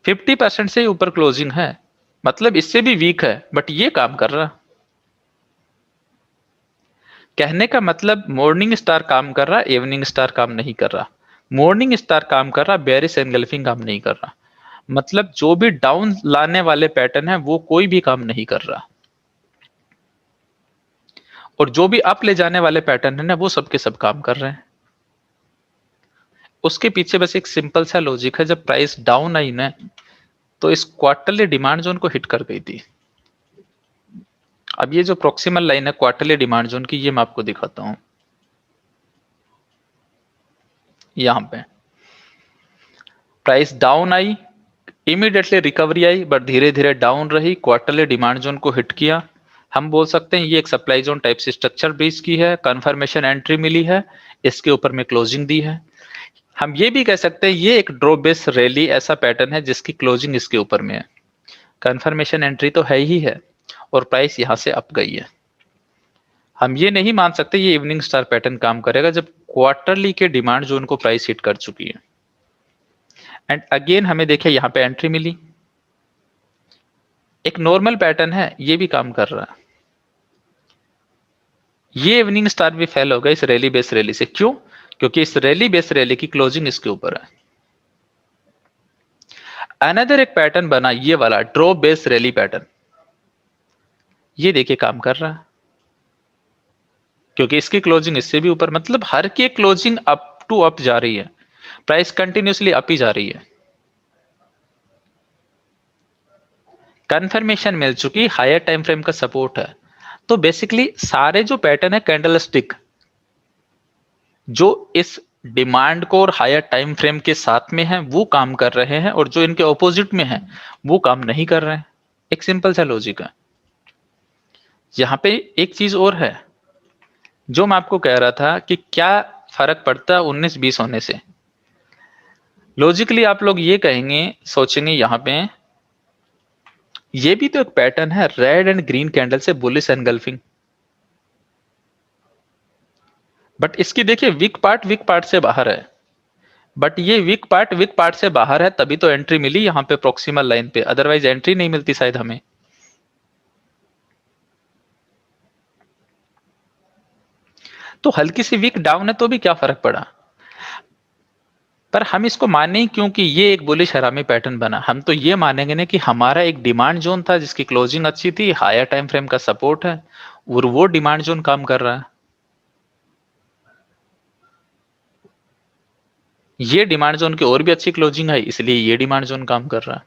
50% से ऊपर क्लोजिंग है, मतलब इससे भी वीक है बट ये काम कर रहा। कहने का मतलब मॉर्निंग स्टार काम कर रहा, इवनिंग स्टार काम नहीं कर रहा। मॉर्निंग स्टार काम कर रहा, बेरिश एनगल्फिंग काम नहीं कर रहा। मतलब जो भी डाउन लाने वाले पैटर्न है वो कोई भी काम नहीं कर रहा, और जो भी अप ले जाने वाले पैटर्न है ना वो सब के सब काम कर रहे हैं। उसके पीछे बस एक सिंपल सा लॉजिक है, जब प्राइस डाउन आई ना तो इस क्वार्टरली डिमांड जोन को हिट कर गई थी। अब ये जो प्रोक्सिमल लाइन है क्वार्टरली डिमांड जोन की, ये मैं आपको दिखाता हूं। यहां पे price down I, immediately recovery I but धीरे धीरे डाउन रही, क्वार्टरली डिमांड जोन को हिट किया। हम बोल सकते हैं ये एक सप्लाई जोन टाइप से स्ट्रक्चर ब्रीच की है, कंफर्मेशन एंट्री मिली है, इसके ऊपर में क्लोजिंग दी है। हम ये भी कह सकते हैं ये एक ड्रॉप बेस रैली ऐसा पैटर्न है जिसकी क्लोजिंग इसके ऊपर में है, कंफर्मेशन एंट्री तो है ही है, और प्राइस यहां से अप गई है। हम ये नहीं मान सकते ये इवनिंग स्टार पैटर्न काम करेगा जब क्वार्टरली के डिमांड जोन को प्राइस हिट कर चुकी है। एंड अगेन हमें देखिए यहां पे एंट्री मिली, एक नॉर्मल पैटर्न है, ये भी काम कर रहा है। ये इवनिंग स्टार भी फेल होगा इस रैली बेस रैली से, क्यों? क्योंकि इस रैली बेस रैली की क्लोजिंग इसके ऊपर है। अनदर एक पैटर्न बना ये वाला ड्रॉप बेस रैली पैटर्न, ये देखिए काम कर रहा है, क्योंकि इसकी क्लोजिंग इससे भी ऊपर, मतलब हर की क्लोजिंग अप टू अप जा रही है, प्राइस कंटिन्यूसली अप ही जा रही है। कंफर्मेशन मिल चुकी, हायर टाइम फ्रेम का सपोर्ट है। तो बेसिकली सारे जो पैटर्न है कैंडल स्टिक जो इस डिमांड को और हायर टाइम फ्रेम के साथ में है वो काम कर रहे हैं, और जो इनके ऑपोजिट में है वो काम नहीं कर रहे हैं। एक सिंपल सा लॉजिक है। यहां पे एक चीज और है जो मैं आपको कह रहा था कि क्या फर्क पड़ता है 19-20 होने से। लॉजिकली आप लोग ये कहेंगे, सोचेंगे यहां पे ये भी तो एक पैटर्न है रेड एंड ग्रीन कैंडल से बुलिश एनगल्फिंग, बट इसकी देखिए वीक पार्ट से बाहर है। बट ये वीक पार्ट से बाहर है तभी तो एंट्री मिली यहां पे प्रोक्सिमल लाइन पे, अदरवाइज एंट्री नहीं मिलती शायद हमें। तो हल्की सी वीक डाउन है तो भी क्या फर्क पड़ा, पर हम इसको माने ही क्योंकि ये एक बुलिश हरामी पैटर्न बना। हम तो ये मानेंगे ना कि हमारा एक डिमांड जोन था जिसकी क्लोजिंग अच्छी थी, हायर टाइम फ्रेम का सपोर्ट है, और वो डिमांड जोन काम कर रहा है। ये डिमांड जोन की और भी अच्छी क्लोजिंग है, इसलिए ये डिमांड जोन काम कर रहा है।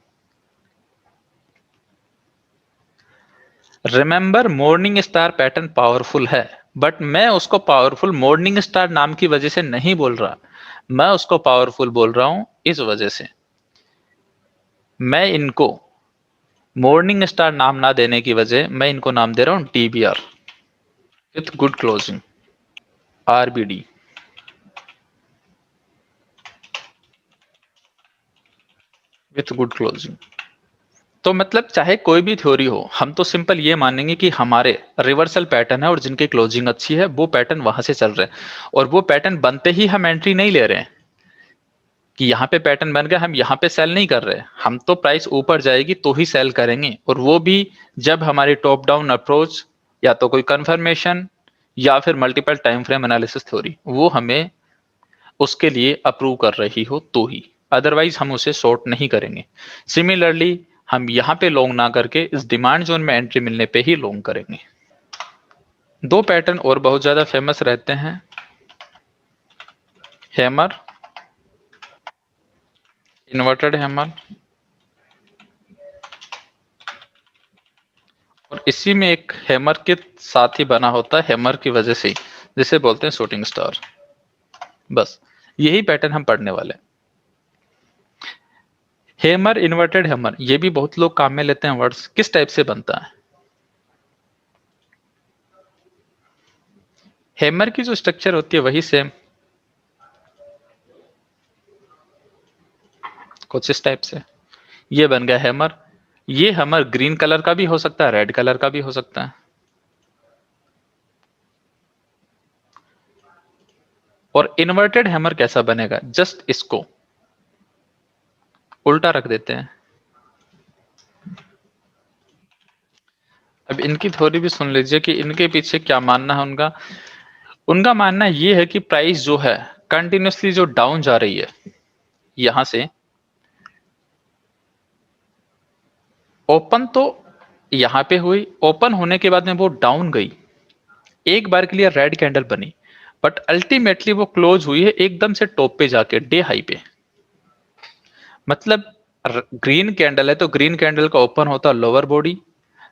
Remember morning star pattern powerful है, बट मैं उसको पावरफुल मॉर्निंग स्टार नाम की वजह से नहीं बोल रहा, मैं उसको पावरफुल बोल रहा हूं इस वजह से, मैं इनको मॉर्निंग स्टार नाम ना देने की वजह मैं इनको नाम दे रहा हूं TBR with good closing, RBD with good closing. तो मतलब चाहे कोई भी थ्योरी हो, हम तो सिंपल ये मानेंगे कि हमारे रिवर्सल पैटर्न है और जिनकी क्लोजिंग अच्छी है वो पैटर्न वहां से चल रहे हैं, और वो पैटर्न बनते ही हम एंट्री नहीं ले रहे हैं कि यहाँ पे पैटर्न बन गया हम यहाँ पे सेल नहीं कर रहे। हम तो प्राइस ऊपर जाएगी तो ही सेल करेंगे, और वो भी जब हमारी टॉप डाउन अप्रोच या तो कोई कंफर्मेशन या फिर multiple time frame analysis theory वो हमें उसके लिए अप्रूव कर रही हो तो ही, अदरवाइज हम उसे शॉर्ट नहीं करेंगे। सिमिलरली हम यहाँ पे लॉन्ग ना करके इस डिमांड जोन में एंट्री मिलने पे ही लॉन्ग करेंगे। दो पैटर्न और बहुत ज्यादा फेमस रहते हैं, हैमर, इन्वर्टेड हैमर, और इसी में एक हैमर के साथ ही बना होता है हैमर की वजह से ही, जिसे बोलते हैं शूटिंग स्टार। बस यही पैटर्न हम पढ़ने वाले हैं। हैमर, इन्वर्टेड हैमर, ये भी बहुत लोग काम में लेते हैं वर्ड्स, किस टाइप से बनता है। हैमर की जो स्ट्रक्चर होती है वही सेम, कुछ इस टाइप से। ये बन गया हैमर। ये हैमर ग्रीन कलर का भी हो सकता है, रेड कलर का भी हो सकता है। और इन्वर्टेड हैमर कैसा बनेगा, जस्ट इसको उल्टा रख देते हैं। अब इनकी थ्योरी भी सुन लीजिए कि इनके पीछे क्या मानना है उनका। उनका मानना ये है कि प्राइस जो है कंटिन्यूसली जो डाउन जा रही है, यहां से ओपन तो यहां पे हुई, ओपन होने के बाद में वो डाउन गई, एक बार के लिए रेड कैंडल बनी, बट अल्टीमेटली वो क्लोज हुई है एकदम से टॉप पे जाके, डे हाई पे। मतलब ग्रीन कैंडल है तो ग्रीन कैंडल का ओपन होता है लोअर बॉडी,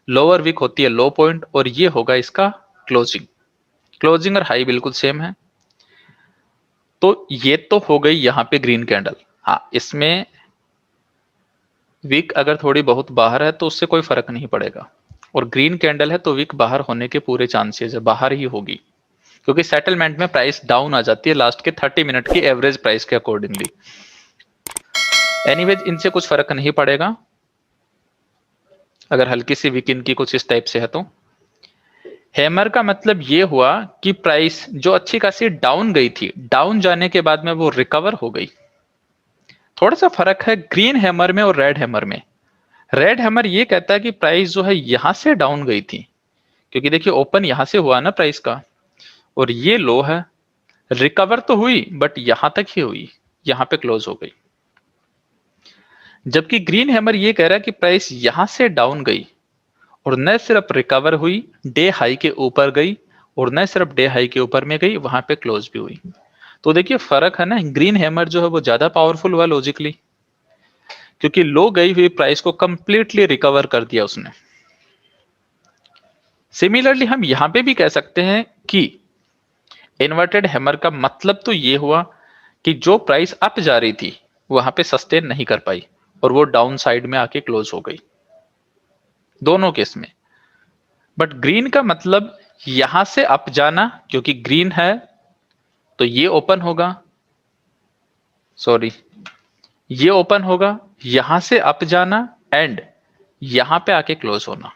लोअर वीक होती है लो पॉइंट, और ये होगा इसका क्लोजिंग। क्लोजिंग और हाई बिल्कुल सेम है। तो ये तो हो गई यहां पे ग्रीन कैंडल। हाँ, इसमें वीक अगर थोड़ी बहुत बाहर है तो उससे कोई फर्क नहीं पड़ेगा, और ग्रीन कैंडल है तो वीक बाहर होने के पूरे चांसेस है, बाहर ही होगी, क्योंकि सेटलमेंट में प्राइस डाउन आ जाती है लास्ट के 30 मिनट की एवरेज प्राइस के अकॉर्डिंगली। एनीवेज इनसे कुछ फर्क नहीं पड़ेगा अगर हल्की सी वीक इनकी कुछ इस टाइप से है तो। हैमर का मतलब ये हुआ कि प्राइस जो अच्छी खासी डाउन गई थी, डाउन जाने के बाद में वो रिकवर हो गई। थोड़ा सा फर्क है ग्रीन हैमर में और रेड हैमर में। रेड हैमर ये कहता है कि प्राइस जो है यहां से डाउन गई थी, क्योंकि देखिए ओपन यहां से हुआ ना प्राइस का, और ये लो है, रिकवर तो हुई बट यहां तक ही हुई, यहां पे क्लोज हो गई। जबकि ग्रीन हैमर ये कह रहा है कि प्राइस यहां से डाउन गई और न सिर्फ रिकवर हुई, डे हाई के ऊपर गई, और न सिर्फ डे हाई के ऊपर में गई, वहां पे क्लोज भी हुई। तो देखिए फर्क है ना, ग्रीन हैमर जो है वो ज्यादा पावरफुल हुआ लॉजिकली, क्योंकि लो गई हुई प्राइस को कंप्लीटली रिकवर कर दिया उसने। सिमिलरली हम यहां पे भी कह सकते हैं कि इन्वर्टेड हैमर का मतलब तो ये हुआ कि जो प्राइस अप जा रही थी वहां पे सस्टेन नहीं कर पाई और वो डाउन साइड में आके क्लोज हो गई, दोनों केस में। बट ग्रीन का मतलब यहां से अप जाना, क्योंकि ग्रीन है तो ये ओपन होगा, सॉरी, ये ओपन होगा, यहां से अप जाना एंड यहां पे आके क्लोज होना।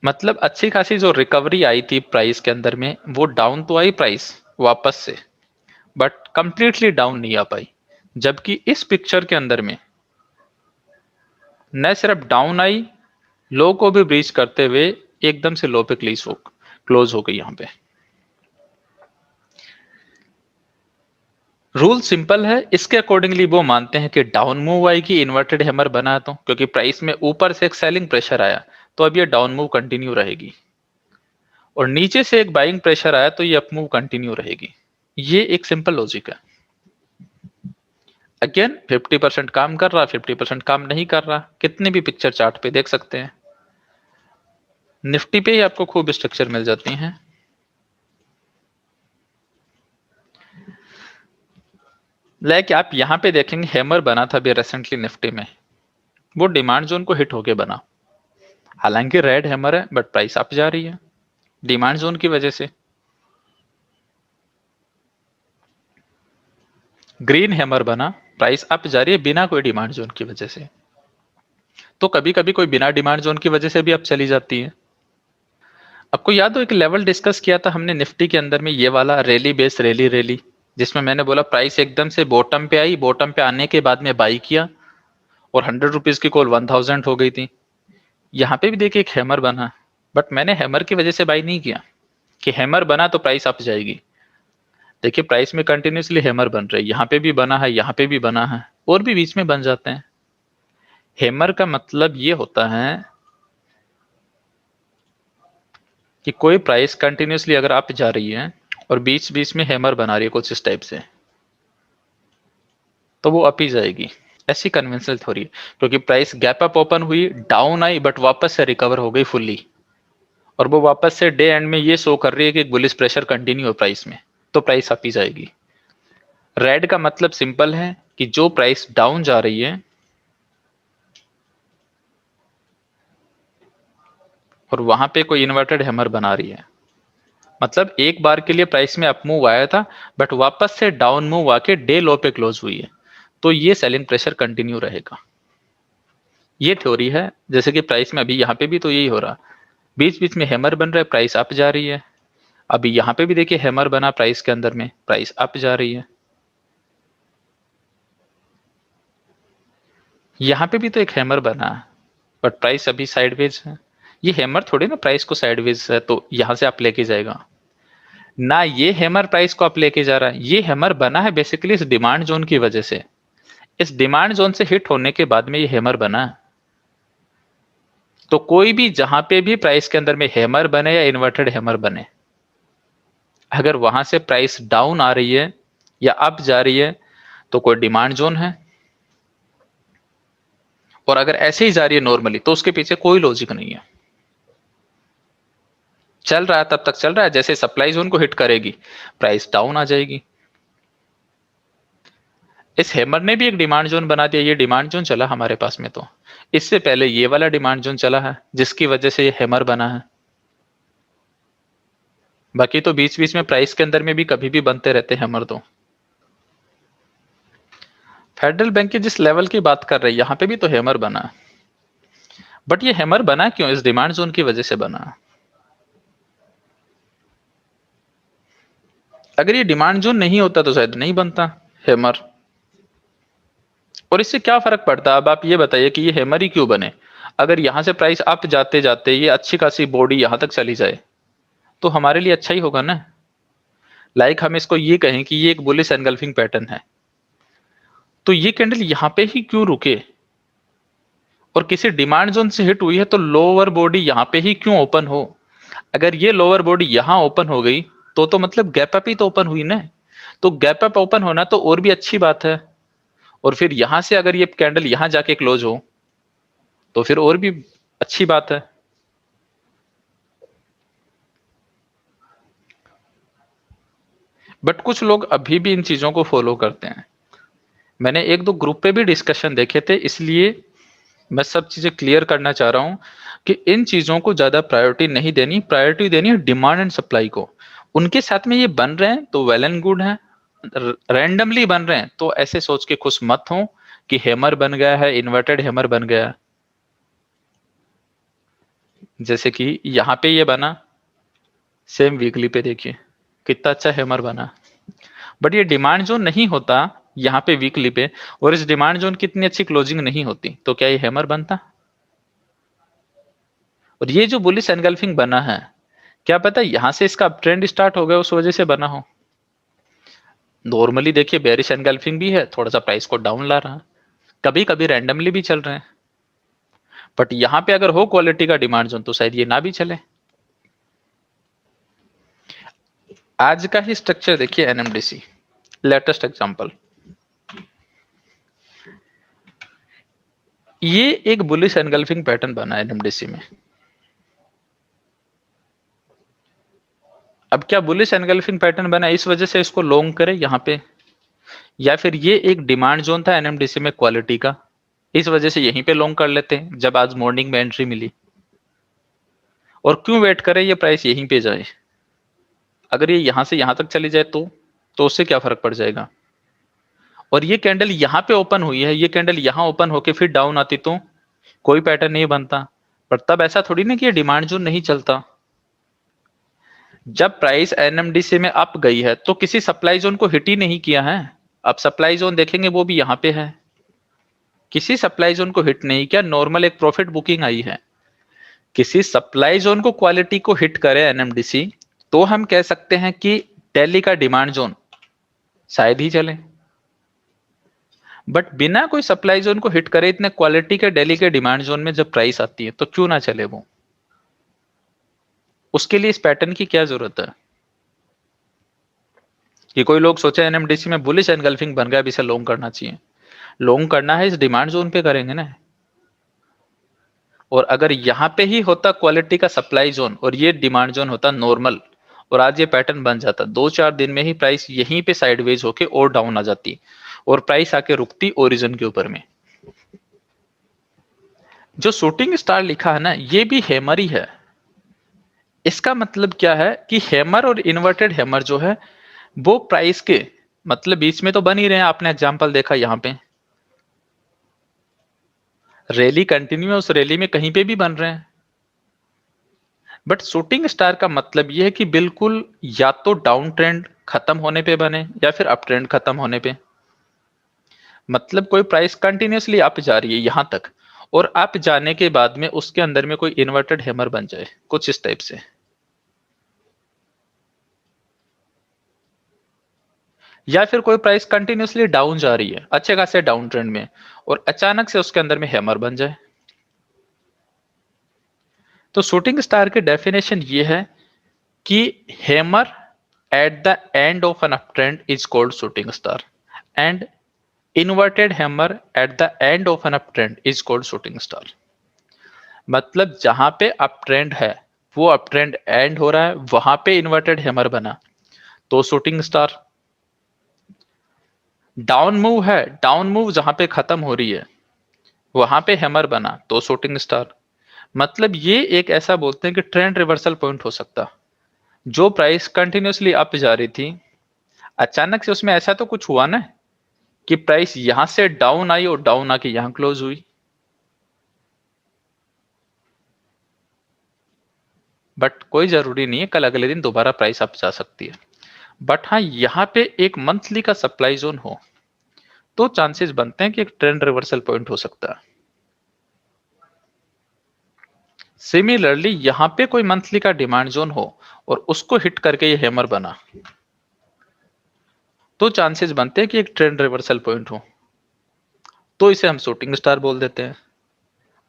मतलब अच्छी खासी जो रिकवरी आई थी प्राइस के अंदर में, वो डाउन तो आई प्राइस वापस से, बट कंप्लीटली डाउन नहीं आ पाई। जबकि इस पिक्चर के अंदर में न सिर्फ डाउन आई, लो को भी ब्रीच करते हुए एकदम से लो पे क्लोज हो गई यहां पे। रूल सिंपल है, इसके अकॉर्डिंगली वो मानते हैं कि डाउन मूव आएगी इन्वर्टेड हैमर बना तो, क्योंकि प्राइस में ऊपर से एक सेलिंग प्रेशर आया तो अब ये डाउन मूव कंटिन्यू रहेगी, और नीचे से एक बाइंग प्रेशर आया तो ये अप मूव कंटिन्यू रहेगी। ये एक सिंपल लॉजिक है। अगेन 50% काम कर रहा, 50% काम नहीं कर रहा, कितने भी पिक्चर चार्ट पे देख सकते हैं। निफ्टी पे ही आपको खूब स्ट्रक्चर मिल जाती हैं। लाइक आप यहां पे देखेंगे हैमर बना था अभी रिसेंटली निफ्टी में, वो डिमांड जोन को हिट होके बना। हालांकि रेड हैमर है बट प्राइस अप जा रही है डिमांड जोन की वजह से। ग्रीन हैमर बना, प्राइस अप जा रही है बिना कोई डिमांड जोन की वजह से। तो कभी कभी कोई बिना डिमांड जोन की वजह से भी अप चली जाती है। आपको याद हो एक लेवल डिस्कस किया था हमने निफ्टी के अंदर में, ये वाला रैली बेस रैली रैली, जिसमें मैंने बोला प्राइस एकदम से बॉटम पे आई, बॉटम पे आने के बाद में बाई किया और 100 रुपीज की कॉल 1000 हो गई थी। यहाँ पे भी देखिए एक हैमर बना, बट मैंने हैमर की वजह से बाई नहीं किया कि हैमर बना तो प्राइस अप जाएगी। देखिए प्राइस में कंटिन्यूसली हैमर बन रही है, यहाँ पे भी बना है, यहाँ पे भी बना है, और भी बीच में बन जाते हैं। हैमर का मतलब ये होता है कि कोई प्राइस कंटिन्यूसली अगर अप जा रही है और बीच बीच में हैमर बना रही है कुछ इस टाइप से, तो वो अप ही जाएगी। ऐसी कन्वेंशनल थ्योरी है, क्योंकि प्राइस गैप अप ओपन हुई, डाउन आई, बट वापस से रिकवर हो गई फुल्ली, और वो वापस से डे एंड में ये शो कर रही है कि बुलिश प्रेशर कंटिन्यू है प्राइस में, तो प्राइस अप ही जाएगी। रेड का मतलब सिंपल है कि जो प्राइस डाउन जा रही है और वहां पे कोई इन्वर्टेड हैमर बना रही है, मतलब एक बार के लिए प्राइस में अप मूव आया था, बट वापस से डाउन मूव आके डे लो पे क्लोज हुई है, तो ये सेलिंग प्रेशर कंटिन्यू रहेगा। ये थ्योरी है। जैसे कि प्राइस में अभी यहाँ पे भी तो यही हो रहा, बीच बीच में हैमर बन रहा है, प्राइस अप जा रही है। अभी यहाँ पे भी देखिए हैमर बना प्राइस के अंदर में, प्राइस अप जा रही है। यहाँ पे भी तो एक हैमर बना है, बट प्राइस अभी साइडवेज है। ये हैमर थोड़ी ना प्राइस को साइडवेज है तो यहां से आप लेके जाएगा ना, ये हैमर प्राइस को आप लेके जा रहा है। ये हैमर बना है बेसिकली इस डिमांड जोन की वजह से। इस डिमांड जोन से हिट होने के बाद में ये हैमर बना है। तो कोई भी जहां पे भी प्राइस के अंदर में हैमर बने या इन्वर्टेड हैमर बने, अगर वहां से प्राइस डाउन आ रही है या अप जा रही है तो कोई डिमांड जोन है, और अगर ऐसे ही जा रही है नॉर्मली तो उसके पीछे कोई लॉजिक नहीं है। चल रहा है तब तक चल रहा है, जैसे सप्लाई जोन को हिट करेगी प्राइस डाउन आ जाएगी। इस हैमर ने भी एक डिमांड जोन बना दिया। ये डिमांड जोन चला हमारे पास में, तो इससे पहले ये वाला डिमांड जोन चला है जिसकी वजह से ये हैमर बना है। बाकी तो बीच बीच में प्राइस के अंदर में भी कभी भी बनते रहते हैं हैमर। तो फेडरल बैंक की जिस लेवल की बात कर रहे हैं, यहां पे भी तो हैमर बना है, बट ये हैमर बना क्यों? इस डिमांड जोन की वजह से बना। अगर ये डिमांड जोन नहीं होता तो शायद नहीं बनता हैमर। और इससे क्या फर्क पड़ता है? अब आप ये बताइए कि ये हैमर ही क्यों बने। अगर यहां से प्राइस अप जाते जाते ये अच्छी खासी बॉडी यहां तक चली जाए तो हमारे लिए अच्छा ही होगा ना। लाइक हम इसको ये कहें कि ये एक बुलिश एनगल्फिंग पैटर्न है, तो ये कैंडल यहां पे ही क्यों रुके और किसी डिमांड जोन से हिट हुई है तो लोअर बॉडी यहां पे ही क्यों ओपन हो। अगर ये लोअर बॉडी यहां ओपन हो गई तो मतलब गैप अप ही तो ओपन हुई ना। तो गैप अप ओपन होना तो और भी अच्छी बात है, और फिर यहां से अगर ये कैंडल यहां जाके क्लोज हो तो फिर और भी अच्छी बात है। बट कुछ लोग अभी भी इन चीजों को फॉलो करते हैं। मैंने एक दो ग्रुप पे भी डिस्कशन देखे थे, इसलिए मैं सब चीजें क्लियर करना चाह रहा हूं कि इन चीजों को ज्यादा प्रायोरिटी नहीं देनी, प्रायोरिटी देनी है डिमांड एंड सप्लाई को। उनके साथ में ये बन रहे हैं तो वेल एंड गुड है, रैंडमली बन रहे हैं तो ऐसे सोच के खुश मत हो कि हैमर बन गया है, इन्वर्टेड हैमर बन गया। जैसे कि यहाँ पे ये बना, सेम वीकली पे देखिए कितना अच्छा हैमर बना, बट ये डिमांड जोन नहीं होता यहाँ पे वीकली पे, और इस डिमांड जोन की इतनी अच्छी क्लोजिंग नहीं होती तो क्या ये हैमर बनता? और ये जो बुलिश एनगल्फिंग बना है, क्या पता यहां से इसका ट्रेंड स्टार्ट हो गया उस वजह से बना हो। नॉर्मली देखिए बेरिश एनगल्फिंग भी है, थोड़ा सा प्राइस को डाउन ला रहा है, कभी कभी रैंडमली भी चल रहे हैं, बट यहां पे अगर हो क्वालिटी का डिमांड जोन तो शायद ये ना भी चले। आज का ही स्ट्रक्चर देखिए एनएमडीसी, लेटेस्ट एग्जांपल। ये एक बुलिश एनगल्फिंग पैटर्न बना है एनएमडीसी में। अब क्या बुलिश एनगल्फिंग पैटर्न बना इस वजह से इसको लॉन्ग करे यहां पे, या फिर ये एक डिमांड जोन था एनएमडीसी में क्वालिटी का, इस वजह से यहीं पे लॉन्ग कर लेते हैं जब आज मॉर्निंग में एंट्री मिली। और क्यों वेट करें ये प्राइस यहीं पे जाए? अगर ये यहां से यहां तक चली जाए तो उससे क्या फर्क पड़ जाएगा। और ये कैंडल यहां पे ओपन हुई है, ये कैंडल यहां ओपन होके फिर डाउन आती तो कोई पैटर्न नहीं बनता। पर तब ऐसा थोड़ी ना कि ये डिमांड जोन नहीं चलता। जब प्राइस एनएमडीसी में अप गई है तो किसी सप्लाई जोन को हिट ही नहीं किया है। अब सप्लाई जोन देखेंगे वो भी यहां पे है, किसी सप्लाई जोन को हिट नहीं किया, नॉर्मल एक प्रॉफिट बुकिंग आई है। किसी सप्लाई जोन को क्वालिटी को हिट करे एनएमडीसी तो हम कह सकते हैं कि दिल्ली का डिमांड जोन शायद ही चले, बट बिना कोई सप्लाई जोन को हिट करे इतने क्वालिटी के दिल्ली के डिमांड जोन में जब प्राइस आती है तो क्यों ना चले वो। उसके लिए इस पैटर्न की क्या जरूरत है कि कोई लोग सोचे एनएमडीसी में बुलिश एनगल्फिंग बन गया अब इसे लॉन्ग करना चाहिए। लॉन्ग करना है इस डिमांड जोन पे करेंगे ना। और अगर यहां पे ही होता क्वालिटी का सप्लाई जोन और ये डिमांड जोन होता नॉर्मल, और आज ये पैटर्न बन जाता, 2-4 दिन में ही प्राइस यहीं पे साइडवेज होके और डाउन आ जाती और प्राइस आके रुकती ओरिजिन के ऊपर में। जो शूटिंग स्टार लिखा है ना, ये भी हैमर ही है। इसका मतलब क्या है कि हैमर और इन्वर्टेड हैमर जो है वो प्राइस के मतलब बीच में तो बन ही रहे हैं। आपने एग्जांपल देखा यहाँ पे रैली कंटिन्यू है, उस रैली में कहीं पे भी बन रहे हैं। बट शूटिंग स्टार का मतलब यह है कि बिल्कुल या तो डाउन ट्रेंड खत्म होने पे बने या फिर अप ट्रेंड खत्म होने पे। मतलब कोई प्राइस कंटिन्यूअसली अप जा रही है यहां तक और अप जाने के बाद में उसके अंदर में कोई इन्वर्टेड हैमर बन जाए कुछ इस टाइप से, या फिर कोई प्राइस कंटिन्यूअसली डाउन जा रही है अच्छे खासे डाउन ट्रेंड में और अचानक से उसके अंदर में हैमर बन जाए। तो शूटिंग स्टार की डेफिनेशन ये है कि hammer at the end of an uptrend is called shooting star and inverted hammer at the end of an uptrend is called shooting star. मतलब जहां पे अप ट्रेंड है वो up trend and हो रहा है वहां पे इन्वर्टेड हैमर बना तो शूटिंग स्टार। डाउन मूव है, डाउन मूव जहां पे खत्म हो रही है वहां पे हैमर बना तो शूटिंग स्टार। मतलब ये एक ऐसा बोलते हैं कि ट्रेंड रिवर्सल पॉइंट हो सकता, जो प्राइस कंटिन्यूअसली अप जा रही थी अचानक से उसमें ऐसा तो कुछ हुआ ना कि प्राइस यहां से डाउन आई और डाउन आके यहां क्लोज हुई। बट कोई जरूरी नहीं है, कल अगले दिन दोबारा प्राइस अप जा सकती है। बट हाँ यहां पे एक मंथली का सप्लाई जोन हो तो चांसेस बनते हैं कि एक ट्रेंड रिवर्सल पॉइंट हो सकता है। सिमिलरली यहां पे कोई मंथली का डिमांड जोन हो और उसको हिट करके ये हैमर बना तो चांसेस बनते हैं कि एक ट्रेंड रिवर्सल पॉइंट हो, तो इसे हम शूटिंग स्टार बोल देते हैं।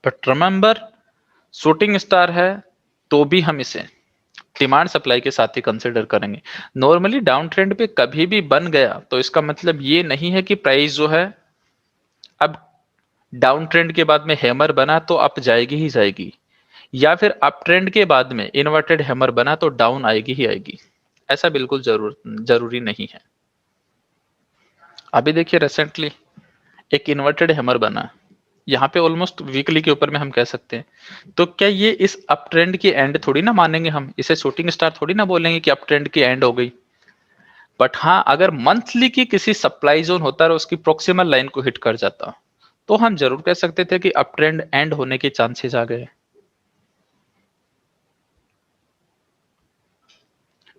बट रिमेंबर शूटिंग स्टार है तो भी हम इसे डिमांड सप्लाई के साथ ही कंसिडर करेंगे। नॉर्मली डाउन ट्रेंड पे कभी भी बन गया तो इसका मतलब ये नहीं है कि प्राइस जो है अब डाउन ट्रेंड के बाद में हैमर बना तो अप जाएगी ही जाएगी, या फिर अप ट्रेंड के बाद में इन्वर्टेड हैमर बना तो डाउन आएगी ही आएगी। ऐसा बिल्कुल जरूरी नहीं है। अभी देखिए रिसेंटली एक इन्वर्टेड हैमर बना यहाँ पे ऑलमोस्ट वीकली के ऊपर में हम कह सकते हैं। तो क्या ये इस अप ट्रेंड की एंड थोड़ी ना मानेंगे, हम इसे शूटिंग स्टार थोड़ी ना बोलेंगे कि अप ट्रेंड की एंड हो गई। बट हाँ अगर मंथली की किसी सप्लाई जोन होता और उसकी प्रोक्सिमल लाइन को हिट कर जाता तो हम जरूर कह सकते थे कि अप ट्रेंड एंड होने के चांसेस आ गए।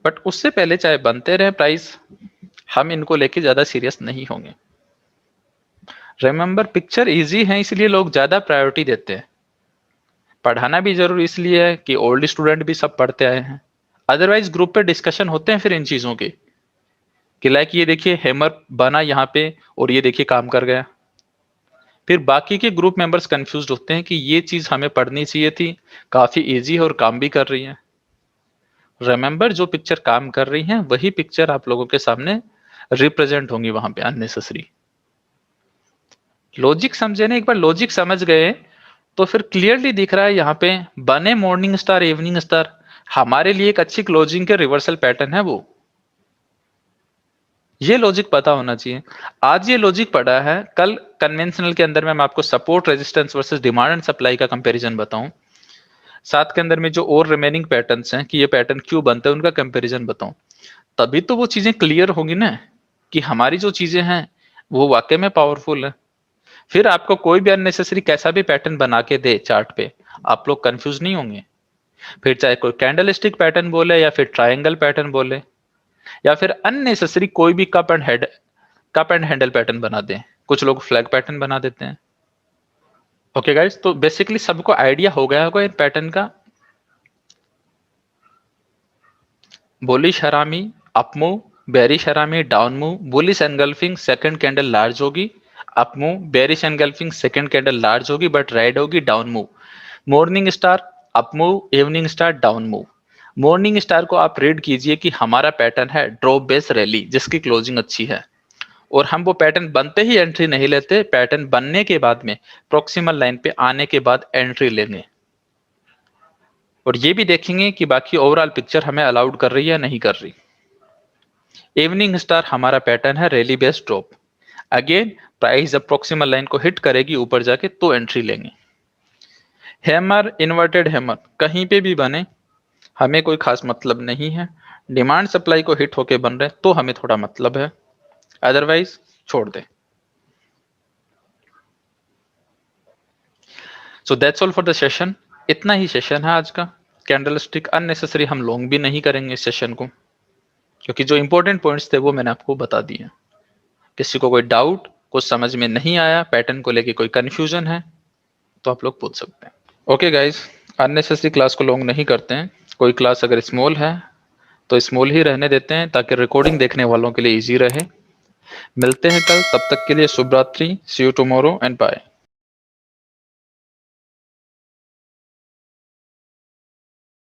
बट उससे पहले चाहे बनते रहे प्राइस, हम इनको लेके ज्यादा सीरियस नहीं होंगे। रिमेंबर पिक्चर इजी है इसलिए लोग ज्यादा प्रायोरिटी देते हैं। पढ़ाना भी जरूर इसलिए है कि ओल्ड स्टूडेंट भी सब पढ़ते आए हैं। अदरवाइज ग्रुप पे डिस्कशन होते हैं फिर इन चीजों के कि लाइक ये देखिए हैमर बना यहाँ पे और ये देखिए काम कर गया। फिर बाकी के ग्रुप मेंबर्स कंफ्यूज्ड होते हैं कि ये चीज हमें पढ़नी चाहिए थी, काफी इजी है और काम भी कर रही है। रिमेंबर जो पिक्चर काम कर रही है वही पिक्चर आप लोगों के सामने रिप्रेजेंट होंगी वहां पे अननेसेसरी। लॉजिक समझे ना, एक बार लॉजिक समझ गए तो फिर क्लियरली दिख रहा है यहाँ पे बने मॉर्निंग स्टार इवनिंग स्टार हमारे लिए एक अच्छी क्लोजिंग के रिवर्सल पैटर्न है वो। ये लॉजिक पता होना चाहिए। आज ये लॉजिक पढ़ा है, कल कन्वेंशनल के अंदर में मैं आपको support resistance versus demand and supply का कंपैरिजन बताऊं, साथ के अंदर में जो और रिमेनिंग पैटर्न्स हैं कि ये पैटर्न क्यों बनते हैं उनका कंपैरिजन बताऊं। तभी तो वो चीजें क्लियर होंगी ना कि हमारी जो चीजें हैं वो वाकई में पावरफुल है। फिर आपको कोई भी अननेसेसरी कैसा भी पैटर्न बना के दे चार्ट पे, आप लोग कंफ्यूज नहीं होंगे। फिर चाहे कोई कैंडलस्टिक पैटर्न बोले या फिर ट्रायंगल पैटर्न बोले या फिर अननेसेसरी कोई भी कप एंड हैंडल पैटर्न बना दे, कुछ लोग फ्लैग पैटर्न बना देते हैं। ओके गाइस, तो बेसिकली सबको आइडिया हो गया होगा इन पैटर्न का। Bullish harami up move, bearish harami down move, bullish engulfing second candle large होगी up move, bearish engulfing second candle large होगी बट रेड होगी down move. Morning star up move, evening star down move. Morning star को आप read कीजिए कि हमारा pattern है drop base rally जिसकी क्लोजिंग अच्छी है और हम वो पैटर्न बनते ही एंट्री नहीं लेते, पैटर्न बनने के बाद में प्रोक्सिमल लाइन पे आने के बाद एंट्री लेंगे और ये भी देखेंगे कि बाकी ओवरऑल पिक्चर हमें अलाउड कर रही है या नहीं कर रही। इवनिंग स्टार हमारा पैटर्न है rally based drop, again price जब प्रोक्सिमल लाइन को हिट करेगी ऊपर जाके तो एंट्री लेंगे। हैमर इन्वर्टेड हैमर कहीं पे भी बने हमें कोई खास मतलब नहीं है, डिमांड सप्लाई को हिट होके बन रहे तो हमें थोड़ा मतलब है, अदरवाइज छोड़ दे। So that's all for the session. इतना ही सेशन है आज का। कैंडलस्टिक अननेसेसरी हम लॉन्ग भी नहीं करेंगे इस सेशन को, क्योंकि जो इंपॉर्टेंट पॉइंट्स थे वो मैंने आपको बता दिए। किसी को कोई डाउट, कुछ समझ में नहीं आया, पैटर्न को लेके कोई कंफ्यूजन है तो आप लोग पूछ सकते हैं। ओके गाइज, अननेसेसरी क्लास को लॉन्ग नहीं करते हैं। कोई क्लास अगर स्मॉल है तो स्मॉल ही रहने देते हैं, ताकि रिकॉर्डिंग देखने वालों के लिए इजी रहे। मिलते हैं कल, तब तक के लिए शुभ रात्रि। सी यू टुमारो एंड बाय।